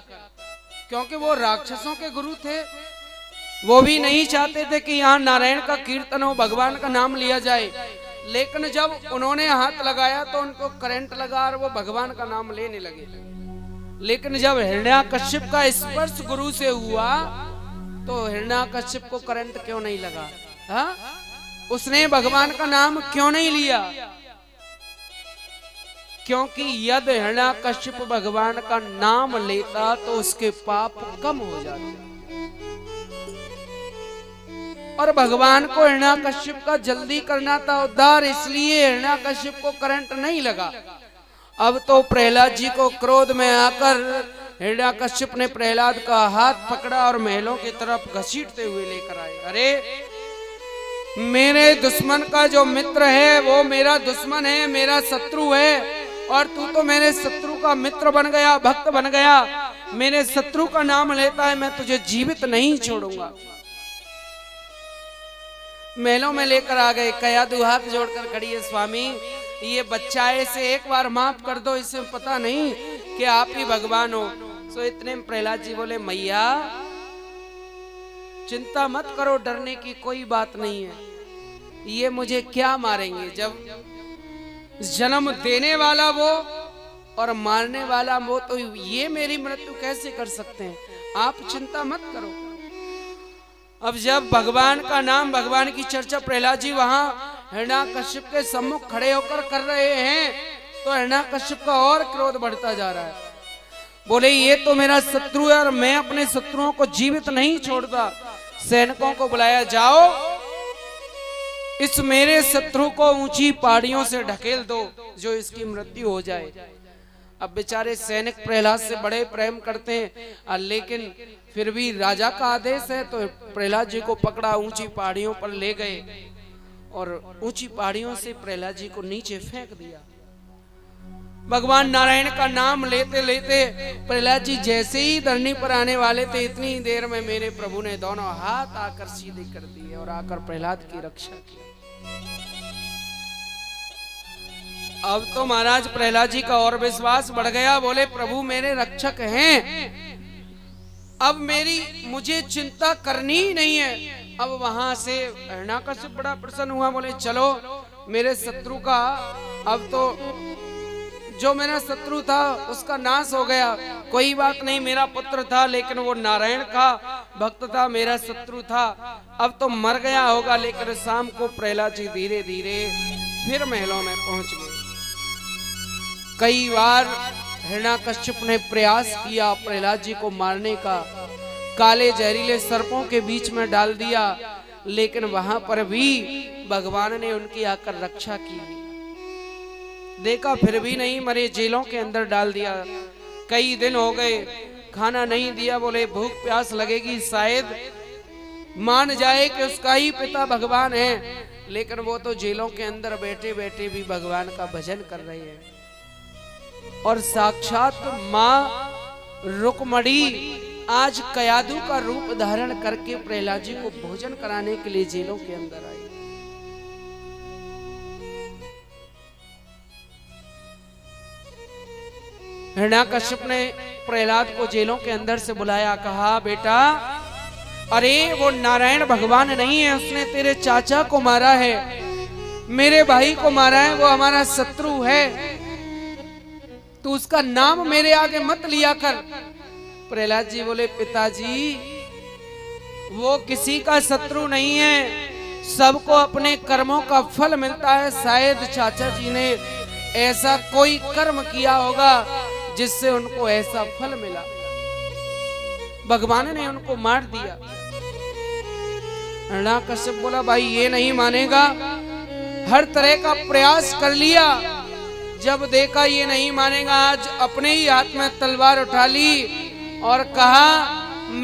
क्योंकि वो राक्षसों के गुरु थे, वो भी नहीं चाहते थे कि यहाँ नारायण का कीर्तन हो, भगवान का नाम लिया जाए, लेकिन जब उन्होंने हाथ लगाया तो उनको करंट लगा और वो भगवान का नाम लेने लगे। लेकिन जब हिरण्याकश्यप का स्पर्श गुरु से हुआ तो हिरण्याकश्यप को करंट क्यों नहीं लगा? हा? उसने भगवान का नाम क्यों नहीं लिया? क्योंकि यदि हिरण्याकश्यप भगवान का नाम लेता तो उसके पाप कम हो जाते, और भगवान को हिरण्याकश्यप का जल्दी करना था उद्धार, इसलिए हिरण्याकश्यप को करंट नहीं लगा। अब तो प्रहलाद जी को क्रोध में आकर हिरण्याकश्यप ने प्रहलाद का हाथ पकड़ा और महलों की तरफ घसीटते हुए लेकर आए। अरे मेरे दुश्मन का जो मित्र है वो मेरा दुश्मन है, मेरा शत्रु है, और तू तो मेरे शत्रु का मित्र बन गया, भक्त बन गया, मेरे शत्रु का नाम लेता है, मैं तुझे जीवित नहीं छोड़ूंगा। महलों में लेकर आ गए, कयादू हाथ जोड़कर खड़ी है, स्वामी ये बच्चा है, इसे एक बार माफ कर दो, इसे पता नहीं कि आप ही भगवान हो। सो इतने में प्रहलाद जी बोले मैया चिंता मत करो, डरने की कोई बात नहीं है, ये मुझे क्या मारेंगे, जब जन्म देने वाला वो और मारने वाला वो, तो ये मेरी मृत्यु कैसे कर सकते हैं, आप चिंता मत करो। अब जब भगवान का नाम, भगवान की चर्चा प्रहलाद जी वहां हिरण्याकश्यप के सम्मुख खड़े होकर कर रहे हैं तो हिरण्याकश्यप का और क्रोध बढ़ता जा रहा है। बोले ये तो मेरा शत्रु है और मैं अपने शत्रुओं को जीवित नहीं छोड़ता। सैनिकों को बुलाया, जाओ इस मेरे शत्रु को ऊंची पहाड़ियों से ढकेल दो, जो इसकी मृत्यु हो जाए। अब बेचारे सैनिक प्रहलाद से बड़े प्रेम करते हैं, लेकिन फिर भी राजा का आदेश है, तो प्रहलाद जी को पकड़ा, ऊंची पहाड़ियों पर ले गए और ऊंची पहाड़ियों से प्रहलाद जी को नीचे फेंक दिया। भगवान नारायण का नाम लेते लेते प्रहलाद जी जैसे ही धरनी पर आने वाले थे, इतनी देर में मेरे प्रभु ने दोनों हाथ आकर सीधे कर दिए और आकर प्रहलाद की रक्षा की। अब तो महाराज प्रहलाद जी का और विश्वास बढ़ गया, बोले प्रभु मेरे रक्षक हैं, अब मुझे चिंता करनी ही नहीं है, अब वहां से हिरण्याकश्यप बड़ा प्रसन्न हुआ, बोले चलो मेरे शत्रु का, अब तो जो मेरा शत्रु था उसका नाश हो गया, कोई बात नहीं, मेरा पुत्र था लेकिन वो नारायण का भक्त था, मेरा शत्रु था, अब तो मर गया होगा। लेकिन शाम को प्रहलाद जी धीरे धीरे फिर महलों में पहुंच गए। कई बार हिरण्याकश्यप ने प्रयास किया प्रहलाद जी को मारने का, काले जहरीले सर्पों के बीच में डाल दिया, लेकिन वहां पर भी भगवान ने उनकी आकर रक्षा की। देखा फिर भी नहीं मरे, जेलों के अंदर डाल दिया। कई दिन हो गए, खाना नहीं दिया, बोले भूख प्यास लगेगी, शायद मान जाए कि उसका ही पिता भगवान है। लेकिन वो तो जेलों के अंदर बैठे बैठे भी भगवान का भजन कर रहे हैं। और साक्षात माँ रुक्मणी आज कयादू का रूप धारण करके प्रहलाद जी को भोजन कराने के लिए जेलों के अंदर आई। हिरण्याकश्यप ने प्रहलाद को जेलों के अंदर से बुलाया, कहा बेटा अरे वो नारायण भगवान नहीं है, उसने तेरे चाचा को मारा है, मेरे भाई को मारा है, वो हमारा शत्रु है, तू उसका नाम मेरे आगे मत लिया कर। प्रहलाद जी बोले पिताजी वो किसी का शत्रु नहीं है, सबको अपने कर्मों का फल मिलता है, शायद चाचा जी ने ऐसा कोई कर्म किया होगा जिससे उनको ऐसा फल मिला, भगवान ने उनको मार दिया। हिरण्याकश्यप बोला भाई ये नहीं मानेगा, हर तरह का प्रयास कर लिया, जब देखा ये नहीं मानेगा, आज अपने ही हाथ में तलवार उठा ली और कहा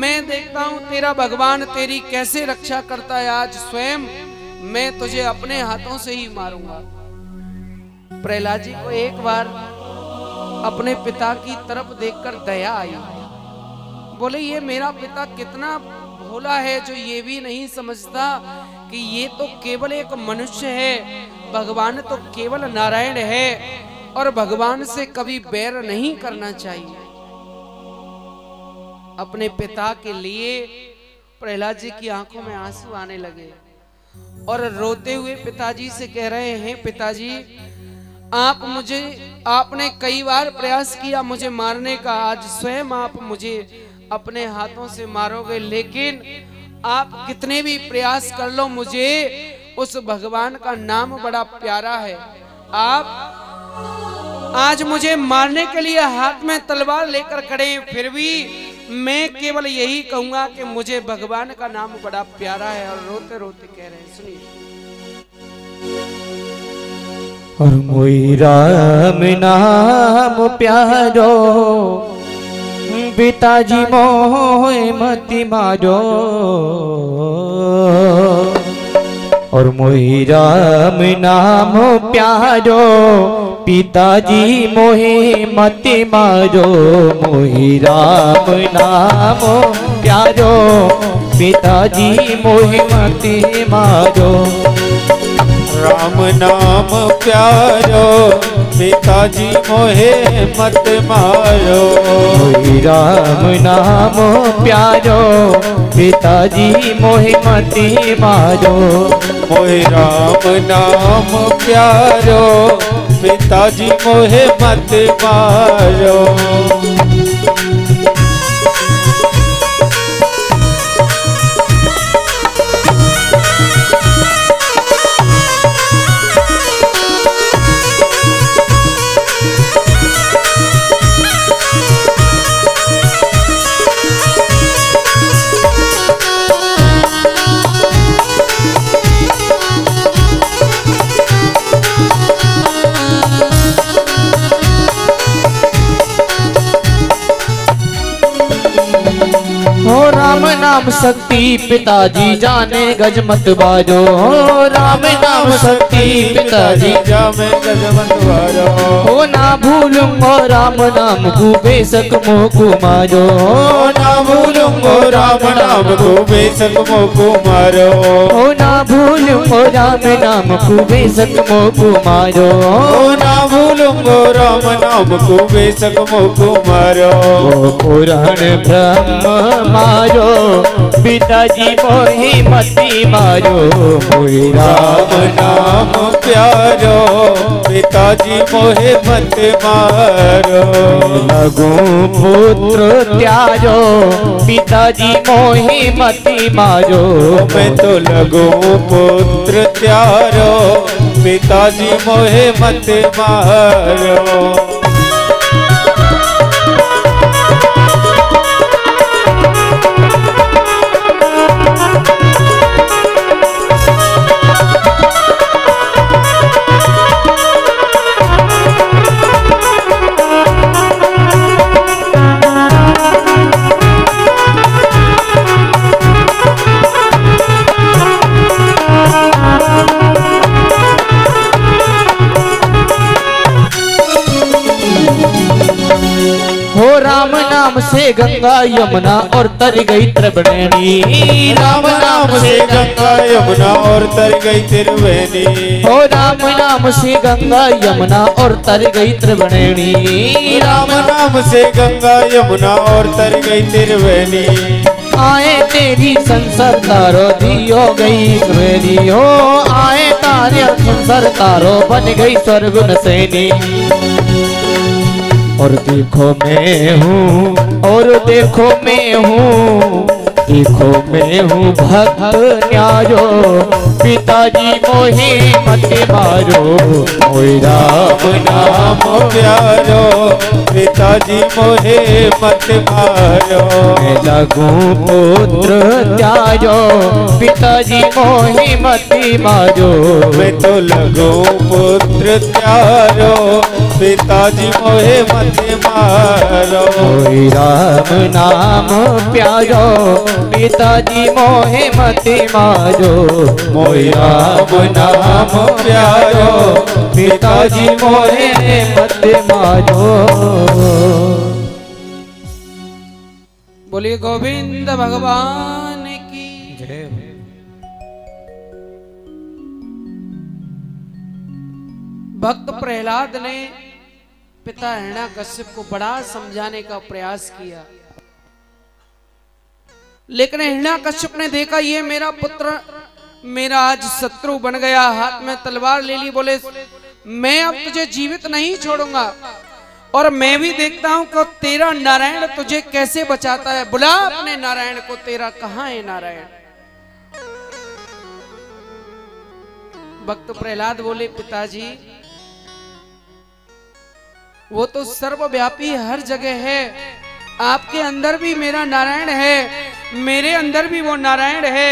मैं देखता हूं तेरा भगवान तेरी कैसे रक्षा करता है, आज स्वयं मैं तुझे अपने हाथों से ही मारूंगा। प्रहलाद जी को एक बार अपने पिता की तरफ देखकर दया आई, बोले ये मेरा पिता कितना भोला है जो ये भी नहीं समझता कि ये तो केवल एक मनुष्य है, भगवान तो केवल नारायण है और भगवान से कभी बैर नहीं करना चाहिए। अपने पिता के लिए प्रहलाद जी की आंखों में आंसू आने लगे और रोते हुए पिताजी से कह रहे हैं पिताजी आपने कई बार प्रयास किया मुझे मारने का, आज स्वयं आप मुझे अपने हाथों से मारोगे, लेकिन आप कितने भी प्रयास कर लो मुझे उस भगवान का नाम बड़ा प्यारा है, आप आज मुझे मारने के लिए हाथ में तलवार लेकर खड़े हैं, फिर भी मैं केवल यही कहूंगा कि मुझे भगवान का नाम बड़ा प्यारा है। और रोते रोते कह रहे हैं, सुनिए। और मोई राम नाम प्यारो पिताजी मोहे मति मारो, और मोहि राम नाम प्यारो पिताजी मोहे मति मारो, मोहि राम नाम प्यारो पिताजी मोहे मति मारो। राम नाम प्यारो पिताजी मोहे मत मारो, मोहि राम नाम प्यारो पिताजी मोहे मति मारो, मोहे राम नाम प्यारो पिताजी मोहे मत मारो। राम नाम शक्ति पिताजी जाने गज मत बाजो, राम नाम शक्ति पिताजी जाने गज मत बाजो, हो ना भूलूंगो राम नाम को बेशक मोह को मारो, ना भूलूंगो राम नाम को बेशक मोह को मारो, हो ना भूलूंगो राम नाम को बेशक मोह को मारो, ना भूलूंगो बोलूंगो राम नाम को बेशक मोको मारो। वो पुराण ब्रह्म मारो पिताजी मोहि मती मारो। मोहि राम नाम प्यारो पिताजी मोहे मत मारो। लगू पुत्र त्यारो पिताजी मोहि मती मारो। मैं तो लगू पुत्र त्यारो पिताजी मोहे मत मारो। राम नाम से गंगा यमुना और तर गई त्रिवेणी। राम नाम से गंगा यमुना और तर गई त्रिवेणी। हो राम नाम से गंगा यमुना और तर गई त्रिवेणी। राम नाम से गंगा यमुना और तर गई त्रिवेणी। आए तेरी संसार तारो दियो गई त्रिवेणी। हो आए तारे संसार तारो बन गई स्वर्ग नसैनी। और देखो मैं हूँ और देखो मैं हूँ देखो मैं हूँ भक्त न्यारो पिताजी मोहि मत मारो। मोहि राम नाम प्यारो पिताजी मोहे मत मारो। मैं लगूं पुत्र त्यारो पिताजी मोहि मत मारो। मैं तो लगूं पुत्र त्यारो पिताजी मोहे मत मारो। मोहि राम नाम प्यारो पिताजी मोहे मत मारो। मोहि राम नाम प्यारो पिताजी मोहे मत मारो। बोलिए गोविंद भगवान की जय। भक्त प्रहलाद ने पिता हिरण्याकश्यप को बड़ा समझाने का प्रयास किया, लेकिन हिरण्याकश्यप ने देखा ये मेरा पुत्र मेरा आज शत्रु बन गया, हाथ में तलवार ले ली। बोले मैं अब तुझे जीवित नहीं छोड़ूंगा और मैं भी देखता हूं कि तेरा नारायण तुझे कैसे बचाता है। बुला अपने नारायण को, तेरा कहां है नारायण। भक्त प्रहलाद बोले पिताजी वो तो सर्वव्यापी हर जगह है, आपके अंदर भी मेरा नारायण है, मेरे अंदर भी वो नारायण है,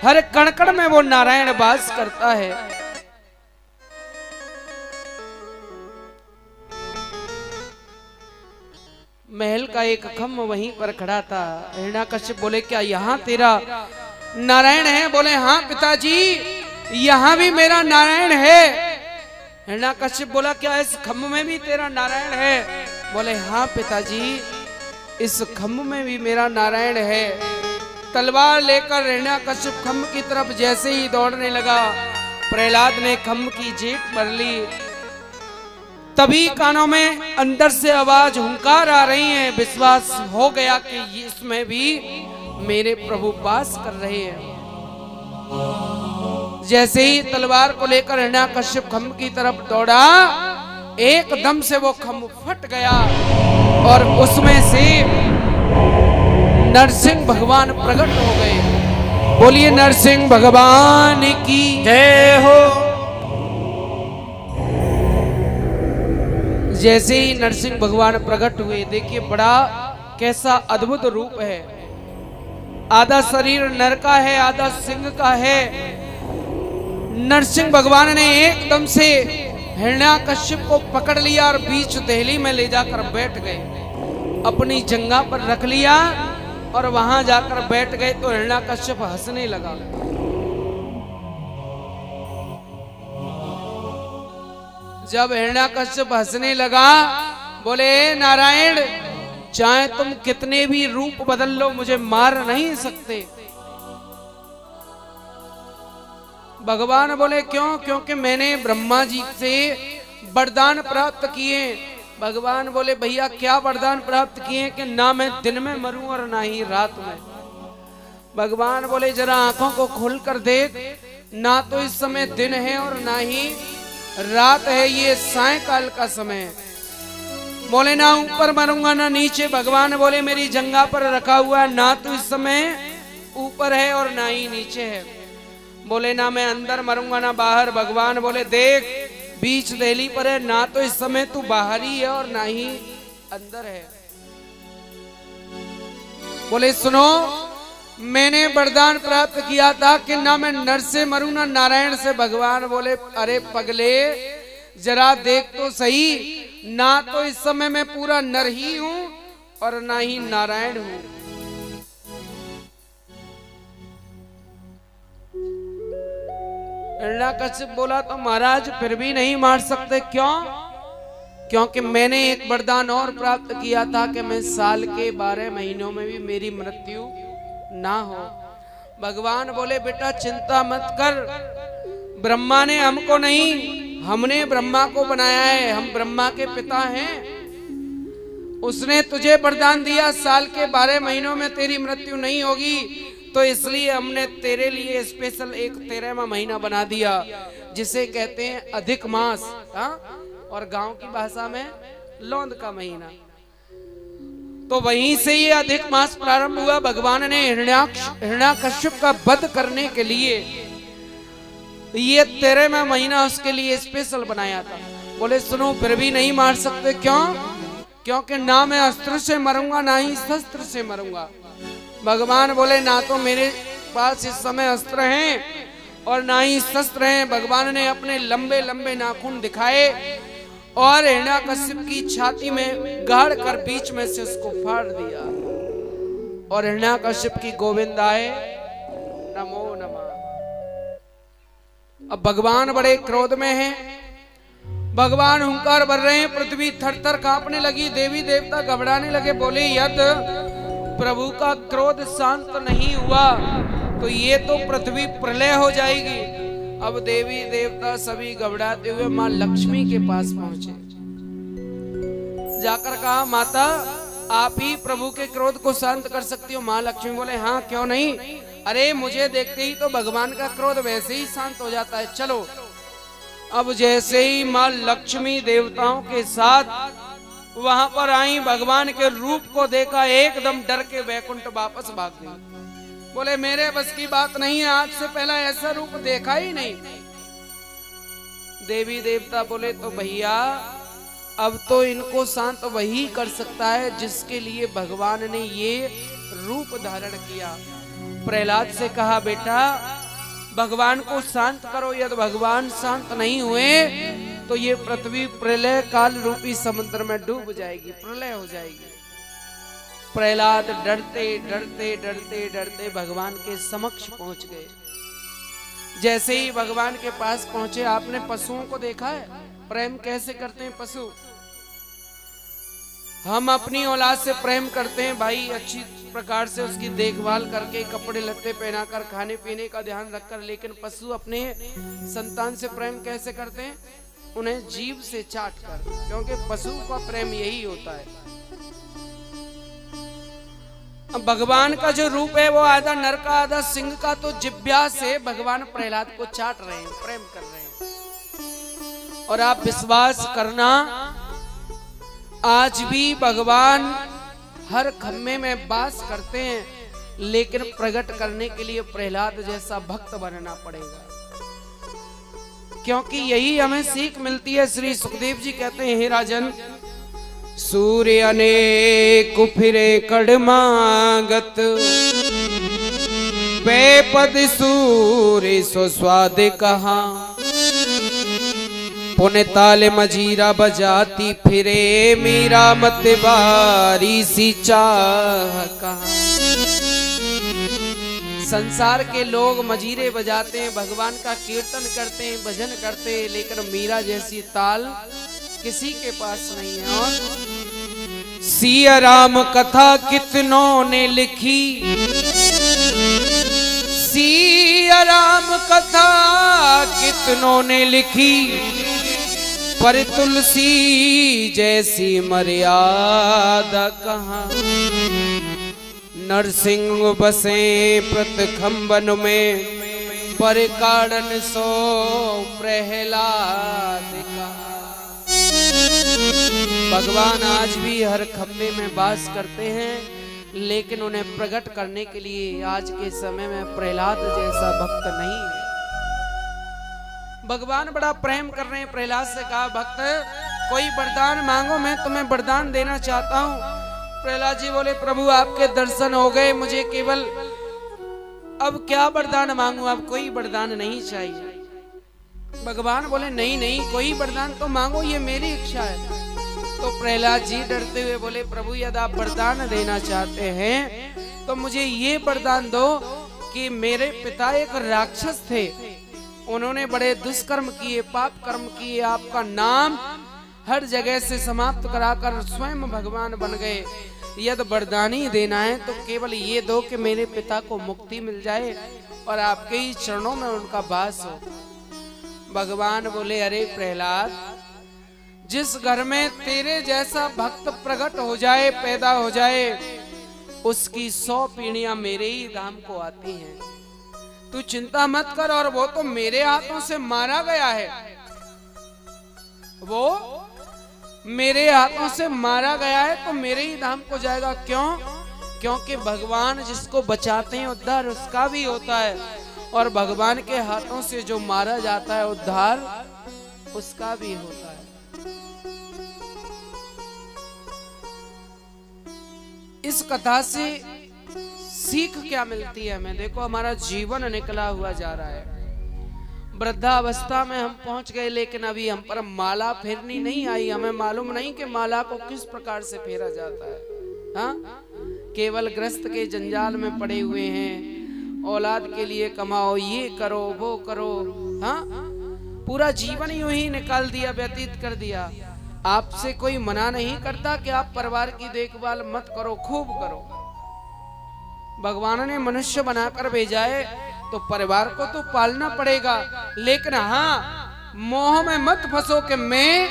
हर कण कण में वो नारायण वास करता है। महल का एक खम्भ वहीं पर खड़ा था। हिरण्याकश्यप बोले क्या यहाँ तेरा नारायण है? बोले हाँ पिताजी यहाँ भी मेरा नारायण है। हिरण्याकश्यप बोला क्या इस खम्भ में भी तेरा नारायण है? बोले हाँ पिताजी इस खम्भ में भी मेरा नारायण है। तलवार लेकर हिरण्याकश्यप खम्भ की तरफ जैसे ही दौड़ने लगा, प्रहलाद ने खम्भ की जेट भर ली। तभी कानों में अंदर से आवाज हुंकार आ रही है। विश्वास हो गया कि इसमें भी मेरे प्रभु वास कर रहे हैं। जैसे ही तलवार को लेकर हिरण्याकश्यप खम्भ की तरफ दौड़ा, एकदम से वो खम्भ फट गया और उसमें से नरसिंह भगवान प्रकट हो गए। बोलिए नरसिंह भगवान की जय हो। जैसे ही नरसिंह भगवान प्रकट हुए, देखिए बड़ा कैसा अद्भुत रूप है। आधा शरीर नर का है, आधा सिंह का है। नरसिंह भगवान ने एकदम से हिरण्याकश्यप को पकड़ लिया और बीच दहली में ले जाकर बैठ गए, अपनी जंघा पर रख लिया और वहां जाकर बैठ गए। तो हिरण्याकश्यप हंसने लगा। जब हिरण्याकश्यप हंसने लगा, बोले नारायण चाहे तुम कितने भी रूप बदल लो मुझे मार नहीं सकते। भगवान बोले क्यों? क्योंकि मैंने ब्रह्मा जी से वरदान प्राप्त किए। भगवान बोले भैया क्या वरदान प्राप्त किए कि ना मैं दिन में मरूं और ना ही रात में। भगवान बोले जरा आंखों को खोल कर देख, ना तो इस समय दिन है और ना ही रात है, ये सायंकाल का समय है। बोले ना ऊपर मरूंगा ना नीचे। भगवान बोले मेरी जंगा पर रखा हुआ है, ना तो इस समय ऊपर है और ना ही नीचे है। बोले ना मैं अंदर मरूंगा ना बाहर। भगवान बोले देख बीच दहली पर है, ना तो इस समय तू बाहर ही है और ना ही अंदर है। बोले सुनो, मैंने वरदान प्राप्त किया था कि ना मैं नर से मरूं ना नारायण से। भगवान बोले अरे पगले जरा देख तो सही, ना तो इस समय मैं पूरा नर ही हूं और ना ही नारायण हूं। हिरण्याकश्यप बोला तो महाराज फिर भी नहीं मार सकते। क्यों? क्योंकि मैंने एक वरदान और प्राप्त किया था कि मैं साल के 12 महीनों में भी मेरी मृत्यु ना हो। भगवान बोले बेटा चिंता मत कर, ब्रह्मा ने हमको नहीं, हमने ब्रह्मा को बनाया है, हम ब्रह्मा के पिता हैं। उसने तुझे वरदान दिया साल के 12 महीनों में तेरी मृत्यु नहीं होगी, तो इसलिए हमने तेरे लिए स्पेशल एक 13वां महीना बना दिया जिसे कहते हैं अधिक मास, और गांव की भाषा में लौंद का महीना। तो वहीं से ये अधिक मास प्रारंभ हुआ। भगवान ने हिरण्याकश्यप का वध करने के लिए ये 13वां महीना उसके लिए स्पेशल बनाया था। बोले सुनो फिर भी नहीं मार सकते। क्यों? क्योंकि ना मैं अस्त्र से मरूंगा ना ही शस्त्र से मरूंगा। भगवान बोले ना तो मेरे पास इस समय अस्त्र हैं और ना ही शस्त्र हैं। भगवान ने अपने लंबे लंबे नाखून दिखाए और हिरण्याकश्यप की छाती में गाड़ कर बीच में से उसको फाड़ दिया। और हिरण्याकश्यप की गोविंदाए नमो नमः। अब भगवान बड़े क्रोध में हैं, भगवान हुंकार भर रहे हैं, पृथ्वी थर थर कांपने लगी, देवी देवता घबराने लगे। बोले यदि प्रभु का क्रोध शांत नहीं हुआ तो ये तो पृथ्वी प्रलय हो जाएगी। अब देवी देवता सभी घबराते हुए मां लक्ष्मी के पास पहुंचे, जाकर कहा माता आप ही प्रभु के क्रोध को शांत कर सकती हो। मां लक्ष्मी बोले हाँ क्यों नहीं, अरे मुझे देखते ही तो भगवान का क्रोध वैसे ही शांत हो जाता है, चलो। अब जैसे ही मां लक्ष्मी देवताओं के साथ वहां पर आई, भगवान के रूप को देखा, एकदम डर के वैकुंठ वापस भाग गई। बोले मेरे बस की बात नहीं है, आज से पहला ऐसा रूप देखा ही नहीं। देवी देवता बोले तो भैया अब तो इनको शांत वही कर सकता है जिसके लिए भगवान ने ये रूप धारण किया। प्रहलाद से कहा बेटा भगवान को शांत करो, यदि भगवान शांत नहीं हुए तो ये पृथ्वी प्रलय काल रूपी समुद्र में डूब जाएगी, प्रलय हो जाएगी। प्रहलाद डरते डरते डरते डरते भगवान के समक्ष पहुंच गए। जैसे ही भगवान के पास पहुंचे, आपने पशुओं को देखा है प्रेम कैसे करते हैं पशु? हम अपनी औलाद से प्रेम करते हैं भाई, अच्छी प्रकार से उसकी देखभाल करके, कपड़े लत्ते पहनाकर, खाने पीने का ध्यान रखकर। लेकिन पशु अपने संतान से प्रेम कैसे करते हैं? उन्हें जीभ से चाट कर, क्योंकि पशु का प्रेम यही होता है। अब भगवान का जो रूप है वो आधा नर का आधा सिंह का, तो जिब्या से भगवान प्रहलाद को चाट रहे हैं, प्रेम कर रहे हैं। और आप विश्वास करना आज भी भगवान हर खम्मे में वास करते हैं, लेकिन प्रकट करने के लिए प्रहलाद जैसा भक्त बनना पड़ेगा। क्योंकि यही हमें सीख मिलती है। श्री सुखदेव जी कहते हैं हे राजन, सूर्य अनेक फिरे कड़मागत, बेपद सूर्य सो स्वाद कहा, पुण्य ताल मजीरा बजाती फिरे, मीरा मत बारी सी चाह कहा। संसार के लोग मजीरे बजाते हैं, भगवान का कीर्तन करते हैं, भजन करते हैं, लेकिन मीरा जैसी ताल किसी के पास नहीं है। और सिया राम कथा कितनों ने लिखी, सिया राम कथा कितनों ने लिखी, पर तुलसी जैसी मर्यादा कहाँ, नरसिंह बसे प्रतखंबन में, पर कारण सो प्रहलाद कहाँ। भगवान आज भी हर खंबे में वास करते हैं, लेकिन उन्हें प्रकट करने के लिए आज के समय में प्रहलाद जैसा भक्त नहीं है। भगवान बड़ा प्रेम कर रहे हैं। प्रहलाद से कहा, भक्त कोई वरदान मांगो, मैं तुम्हें वरदान देना चाहता हूँ। प्रहलाद जी बोले, प्रभु आपके दर्शन हो गए, मुझे केवल अब क्या वरदान मांगू, अब कोई वरदान नहीं चाहिए। भगवान बोले, नहीं नहीं, कोई वरदान तो मांगो, ये मेरी इच्छा है। तो प्रहलाद जी डरते हुए बोले, प्रभु यदि आप वरदान देना चाहते हैं तो मुझे ये वरदान दो कि मेरे पिता एक राक्षस थे, उन्होंने बड़े दुष्कर्म किए, पाप कर्म किए, आपका नाम हर जगह से समाप्त कराकर स्वयं भगवान बन गए। यदि वरदान ही देना है तो केवल ये दो कि मेरे पिता को मुक्ति मिल जाए और आपके ही चरणों में उनका वास हो। भगवान बोले, अरे प्रहलाद, जिस घर में तेरे जैसा भक्त प्रकट हो जाए, पैदा हो जाए, उसकी 100 पीढ़ियां मेरे ही धाम को आती हैं। तू चिंता मत कर, और वो तो मेरे हाथों से मारा गया है, वो मेरे हाथों से मारा गया है, तो मेरे ही धाम को जाएगा। क्यों? क्योंकि भगवान जिसको बचाते हैं उद्धार उसका भी होता है, और भगवान के हाथों से जो मारा जाता है उद्धार उसका भी होता है। इस कथा से सीख क्या मिलती है हमें? देखो, हमारा जीवन निकला हुआ जा रहा है, वृद्धावस्था में हम पहुंच गए, लेकिन अभी हम पर माला फेरनी नहीं आई। हमें मालूम नहीं कि माला को किस प्रकार से फेरा जाता है। हाँ, केवल ग्रस्त के जंजाल में पड़े हुए हैं, औलाद के लिए कमाओ, ये करो, वो करो। हाँ, पूरा जीवन यूं ही निकाल दिया, व्यतीत कर दिया। आपसे कोई मना नहीं करता कि आप परिवार की देखभाल मत करो, खूब करो। भगवान ने मनुष्य बनाकर भेजा है तो परिवार को तो पालना पड़ेगा, लेकिन हाँ, मोह में मत फंसो कि मैं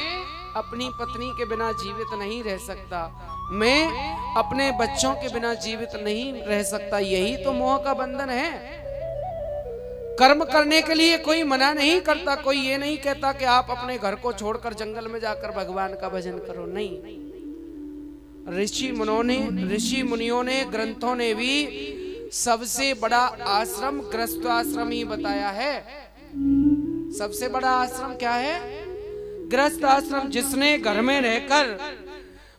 अपनी पत्नी के बिना जीवित नहीं रह सकता, मैं अपने बच्चों के बिना जीवित नहीं रह सकता। यही तो मोह का बंधन है। कर्म करने के लिए कोई मना नहीं करता, कोई ये नहीं कहता कि आप अपने घर को छोड़कर जंगल में जाकर भगवान का भजन करो। नहीं, ऋषि मुनियों ने, ग्रंथों ने भी सबसे बड़ा आश्रम गृहस्थ आश्रम ही बताया है। सबसे बड़ा आश्रम क्या है? गृहस्थ आश्रम। जिसने घर में रहकर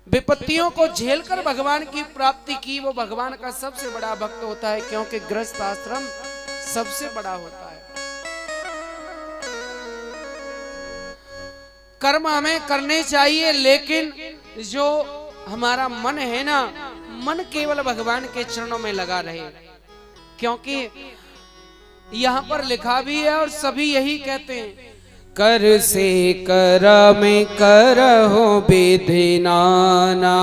विपत्तियों को झेलकर भगवान की प्राप्ति की, वो भगवान का सबसे बड़ा भक्त होता है, क्योंकि गृहस्थ आश्रम सबसे बड़ा होता है। कर्म हमें करने चाहिए, लेकिन जो हमारा मन है ना, मन केवल भगवान के चरणों में लगा रहे, क्योंकि यहाँ पर लिखा भी है और सभी यही कहते हैं, कर से कर में करहो विधि नाना,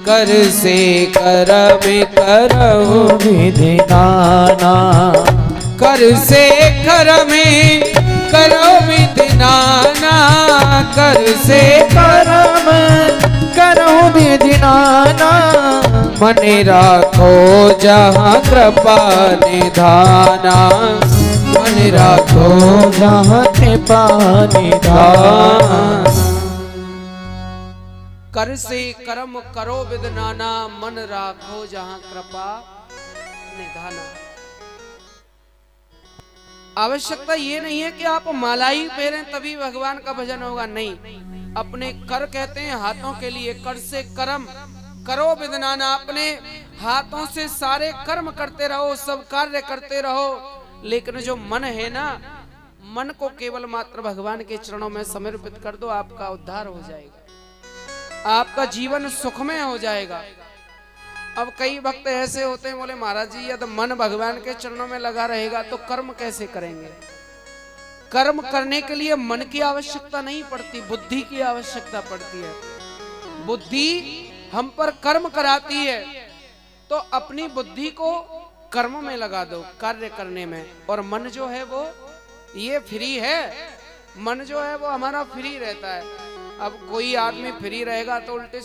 कर से कर में करहो विधि नाना, कर से कर में करो विधि नाना, कर से कर में करो विधि नाना, मन राखो जहाँ कृपा निधाना, मन राखो जहाँ कृपा निधान। कर से कर्म करो विधि नाना, मन राखो जहाँ कृपा निधाना। आवश्यकता ये नहीं है कि आप माला ही पहने तभी भगवान का भजन होगा, नहीं। अपने कर कहते हैं हाथों के लिए, कर से कर्म करो विधि नाना, अपने हाथों से सारे कर्म करते रहो, सब कार्य करते रहो, लेकिन जो मन है ना, मन को केवल मात्र भगवान के चरणों में समर्पित कर दो, आपका उद्धार हो जाएगा, आपका जीवन सुखमय हो जाएगा। अब कई भक्त ऐसे होते हैं, बोले महाराज जी यदि मन भगवान के चरणों में लगा रहेगा तो कर्म कैसे करेंगे? कर्म करने के लिए मन की आवश्यकता नहीं पड़ती, बुद्धि की आवश्यकता पड़ती है। बुद्धि हम पर कर्म कराती है, तो अपनी बुद्धि को कर्म में लगा दो, कार्य करने में, और मन जो है वो ये फ्री है, मन जो है वो हमारा फ्री रहता है। अब कोई आदमी फ्री रहेगा तो उल्टे